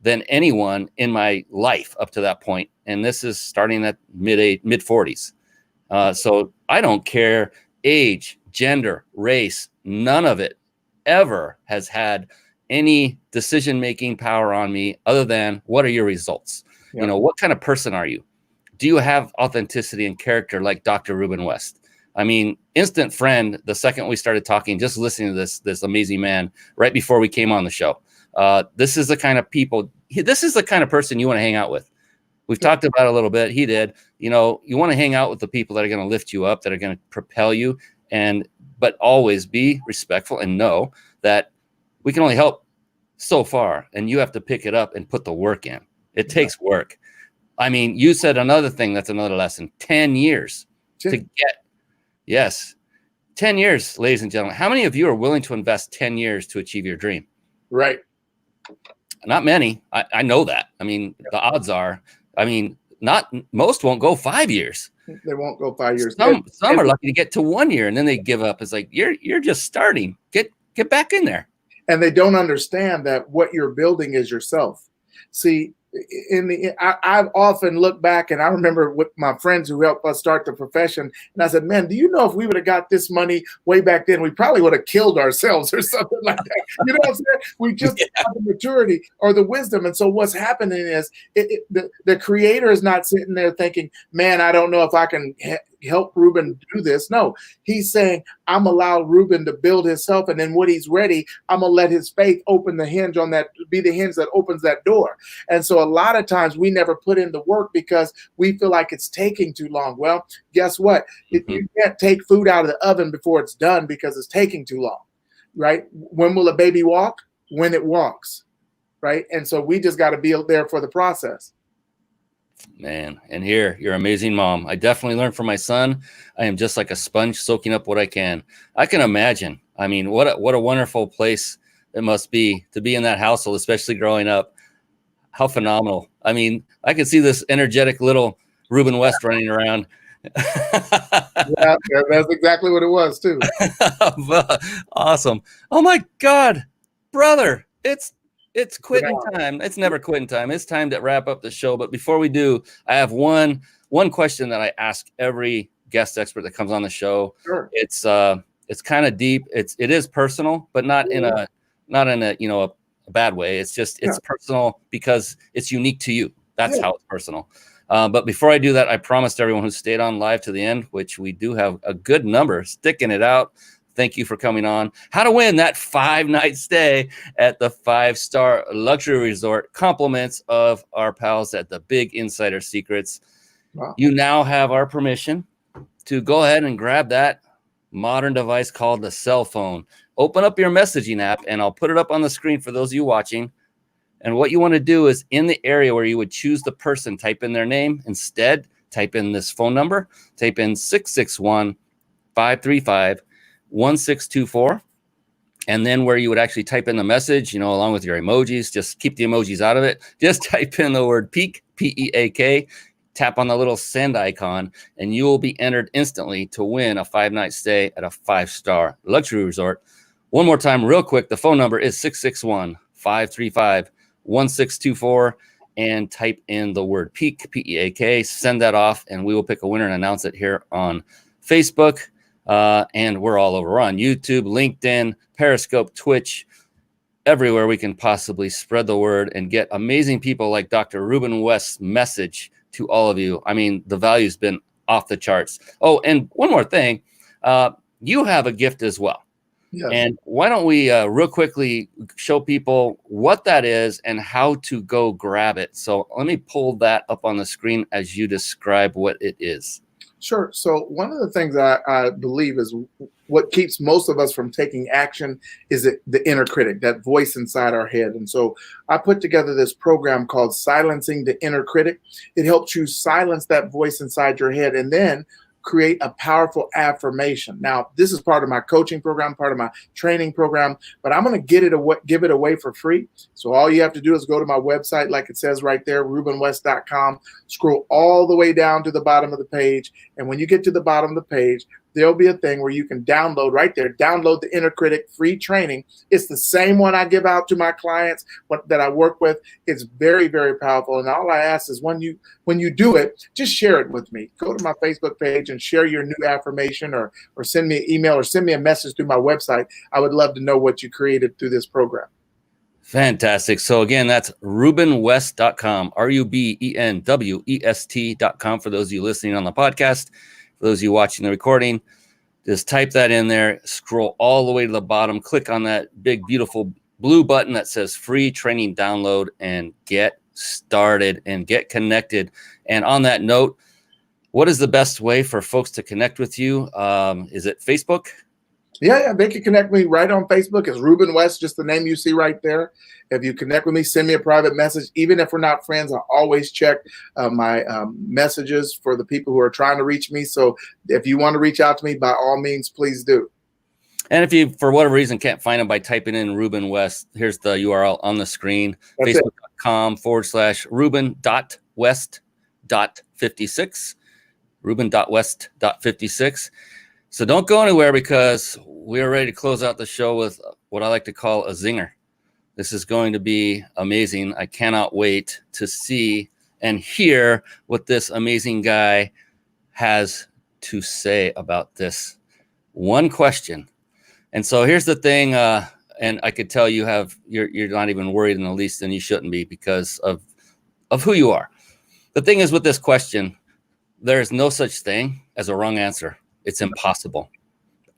than anyone in my life up to that point. And this is starting at mid 40s. So I don't care age, gender, race, none of it ever has had any decision-making power on me other than what are your results? Yeah. You know, what kind of person are you? Do you have authenticity and character like Dr. Ruben West? I mean, instant friend, the second we started talking, just listening to this amazing man right before we came on the show. This is the kind of people, this is the kind of person you want to hang out with. We've talked about it a little bit. He did. You know, you want to hang out with the people that are going to lift you up, that are going to propel you, but always be respectful and know that we can only help so far, and you have to pick it up and put the work in. It takes work. I mean, you said another thing, that's another lesson. 10 years to get, yes, 10 years, ladies and gentlemen. How many of you are willing to invest 10 years to achieve your dream? Right. Not many. I know that. I mean, the odds are, most won't go 5 years. They won't go 5 years. Some are lucky to get to 1 year, and then they give up. It's like, you're just starting. Get back in there. And they don't understand that what you're building is yourself. See, I've often looked back, and I remember with my friends who helped us start the profession, and I said, man, do you know if we would have got this money way back then, we probably would have killed ourselves or something like that. You know what I'm saying? We just have the maturity or the wisdom. And so what's happening is the creator is not sitting there thinking, man, I don't know if I can help Ruben do this. No, he's saying, I'm allow Ruben to build himself, and then when he's ready, I'm gonna let his faith open the hinge on that, be the hinge that opens that door. And so a lot of times we never put in the work because we feel like it's taking too long. Well, guess what? You can't take food out of the oven before it's done because it's taking too long, right? When will a baby walk? When it walks, right? And so we just got to be there for the process. Man, and here, your amazing mom. I definitely learned from my son. I am just like a sponge soaking up what I can. I can imagine. I mean, what a wonderful place it must be to be in that household, especially growing up. How phenomenal. I mean, I can see this energetic little Ruben West running around. Yeah, that's exactly what it was, too. Awesome. Oh, my God, brother, it's quitting time. It's never quitting time. It's time to wrap up the show. But before we do, I have one question that I ask every guest expert that comes on the show. Sure. It's kind of deep. It is personal, but not in a a bad way. It's just it's personal because it's unique to you. That's how it's personal. But before I do that, I promised everyone who stayed on live to the end, which we do have a good number sticking it out. Thank you for coming on. How to win that 5-night stay at the 5-star luxury resort. Compliments of our pals at the Big Insider Secrets. Wow. You now have our permission to go ahead and grab that modern device called the cell phone. Open up your messaging app, and I'll put it up on the screen for those of you watching. And what you want to do is in the area where you would choose the person, type in their name. Instead, type in this phone number. Type in 661-535-1624. And then where you would actually type in the message, along with your emojis, just keep the emojis out of it. Just type in the word peak, P-E-A-K. Tap on the little send icon, and you will be entered instantly to win a 5-night stay at a 5-star luxury resort. One more time, real quick. The phone number is 661-535-1624, and type in the word peak, P-E-A-K. Send that off, and we will pick a winner and announce it here on Facebook. And we're all over. We're on YouTube, LinkedIn, Periscope, Twitch, everywhere we can possibly spread the word and get amazing people like Dr. Ruben West's message to all of you. I mean, the value's been off the charts. Oh, and one more thing. You have a gift as well. Yes. And why don't we real quickly show people what that is and how to go grab it. So let me pull that up on the screen as you describe what it is. Sure. So one of the things I believe is what keeps most of us from taking action is the inner critic, that voice inside our head. And so I put together this program called Silencing the Inner Critic. It helps you silence that voice inside your head and then create a powerful affirmation. Now, this is part of my coaching program, part of my training program, but I'm going to give it away for free. So all you have to do is go to my website, like it says right there, rubenwest.com, scroll all the way down to the bottom of the page. And when you get to the bottom of the page, there'll be a thing where you can download right there, download the Inner Critic free training. It's the same one I give out to my clients that I work with. It's very, very powerful. And all I ask is when you do it, just share it with me. Go to my Facebook page and share your new affirmation or send me an email or send me a message through my website. I would love to know what you created through this program. Fantastic. So again, that's rubenwest.com, RUBENWEST.com for those of you listening on the podcast. For those of you watching the recording, just type that in there, scroll all the way to the bottom, click on that big, beautiful blue button that says free training download and get started and get connected. And on that note, what is the best way for folks to connect with you? Is it Facebook? Yeah, they can connect me right on Facebook. It's Ruben West, just the name you see right there. If you connect with me, send me a private message. Even if we're not friends, I always check my messages for the people who are trying to reach me. So if you want to reach out to me, by all means, please do. And if you, for whatever reason, can't find him by typing in Ruben West, here's the URL on the screen, facebook.com/Ruben.West.56, Ruben.West.56. So don't go anywhere because we're ready to close out the show with what I like to call a zinger. This is going to be amazing. I cannot wait to see and hear what this amazing guy has to say about this one question. And so here's the thing, and I could tell you're not even worried in the least, and you shouldn't be because of who you are. The thing is with this question, there is no such thing as a wrong answer. It's impossible.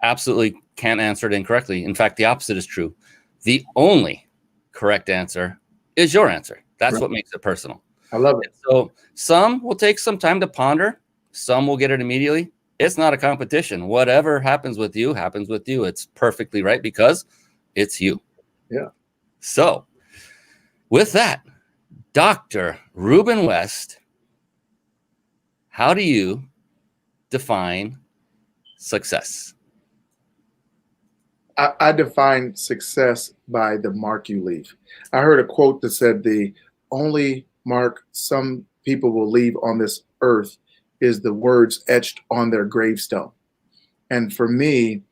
Absolutely can't answer it incorrectly. In fact, the opposite is true. The only correct answer is your answer. That's right. What makes it personal. I love it. And so some will take some time to ponder. Some will get it immediately. It's not a competition. Whatever happens with you happens with you. It's perfectly right because it's you. Yeah. So with that, Dr. Ruben West, how do you define success? I define success by the mark you leave. I heard a quote that said the only mark some people will leave on this earth is the words etched on their gravestone. And for me,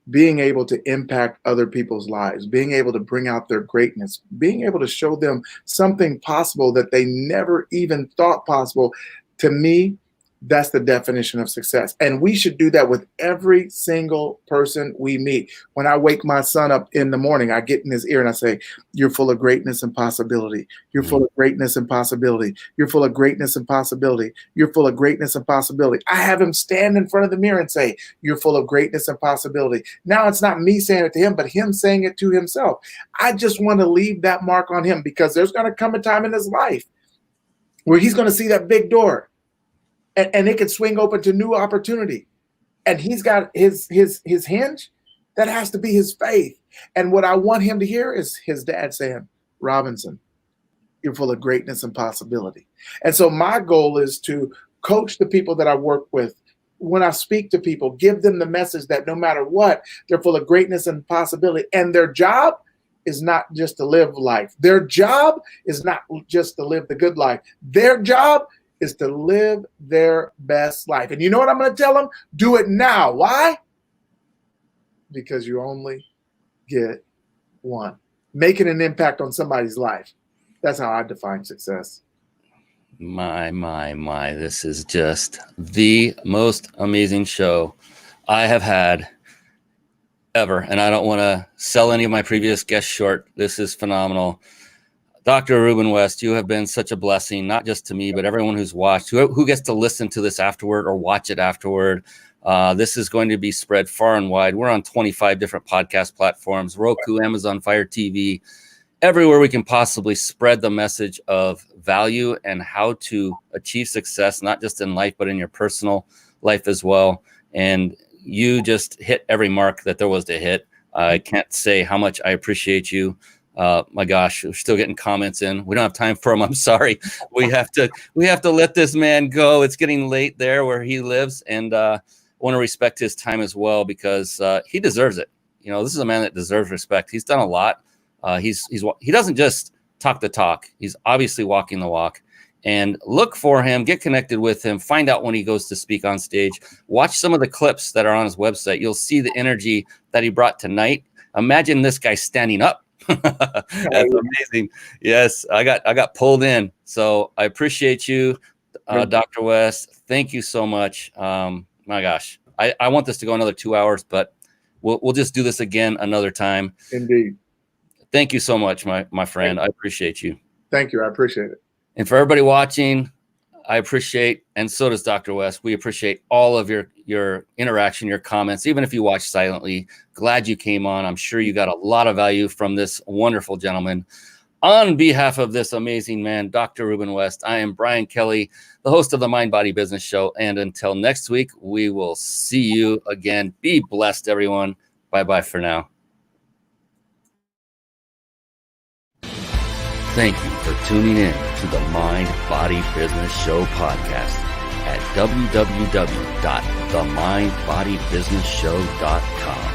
being able to impact other people's lives, being able to bring out their greatness, being able to show them something possible that they never even thought possible, to me, That's the definition of success. And we should do that with every single person we meet. When I wake my son up in the morning, I get in his ear and I say, you're full of greatness and possibility. You're full of greatness and possibility. You're full of greatness and possibility. You're full of greatness and possibility. I have him stand in front of the mirror and say, you're full of greatness and possibility. Now it's not me saying it to him, but him saying it to himself. I just want to leave that mark on him, because there's going to come a time in his life where he's going to see that big door. And it can swing open to new opportunity. And he's got his hinge. That has to be his faith. And what I want him to hear is his dad saying, Robinson, you're full of greatness and possibility. And so my goal is to coach the people that I work with. When I speak to people, give them the message that no matter what, they're full of greatness and possibility. And their job is not just to live life. Their job is not just to live the good life. Their job is to live their best life. And you know what I'm going to tell them? Do it now. Why? Because you only get one. Making an impact on somebody's life. That's how I define success. My. This is just the most amazing show I have had ever. And I don't want to sell any of my previous guests short. This is phenomenal. Dr. Ruben West, you have been such a blessing, not just to me, but everyone who's watched, who gets to listen to this afterward or watch it afterward. This is going to be spread far and wide. We're on 25 different podcast platforms, Roku, Amazon Fire TV, everywhere we can possibly spread the message of value and how to achieve success, not just in life, but in your personal life as well. And you just hit every mark that there was to hit. I can't say how much I appreciate you. My gosh, we're still getting comments in. We don't have time for him. I'm sorry. We have to let this man go. It's getting late there where he lives, and I want to respect his time as well, because he deserves it. You know, this is a man that deserves respect. He's done a lot. He doesn't just talk the talk. He's obviously walking the walk. And look for him, get connected with him, find out when he goes to speak on stage. Watch some of the clips that are on his website. You'll see the energy that he brought tonight. Imagine this guy standing up. That's amazing. Yes, I got pulled in. So I appreciate you, Dr. West. Thank you so much. My gosh, I want this to go another 2 hours, but we'll just do this again another time. Indeed. Thank you so much, my friend. I appreciate you. Thank you. I appreciate it. And for everybody watching, I appreciate, and so does Dr. West, we appreciate all of your interaction, your comments, even if you watch silently. Glad you came on. I'm sure you got a lot of value from this wonderful gentleman. On behalf of this amazing man, Dr. Ruben West, I am Brian Kelly, the host of the Mind Body Business Show. And until next week, we will see you again. Be blessed, everyone. Bye-bye for now. Thank you for tuning in to the Mind Body Business Show podcast at www.themindbodybusinessshow.com.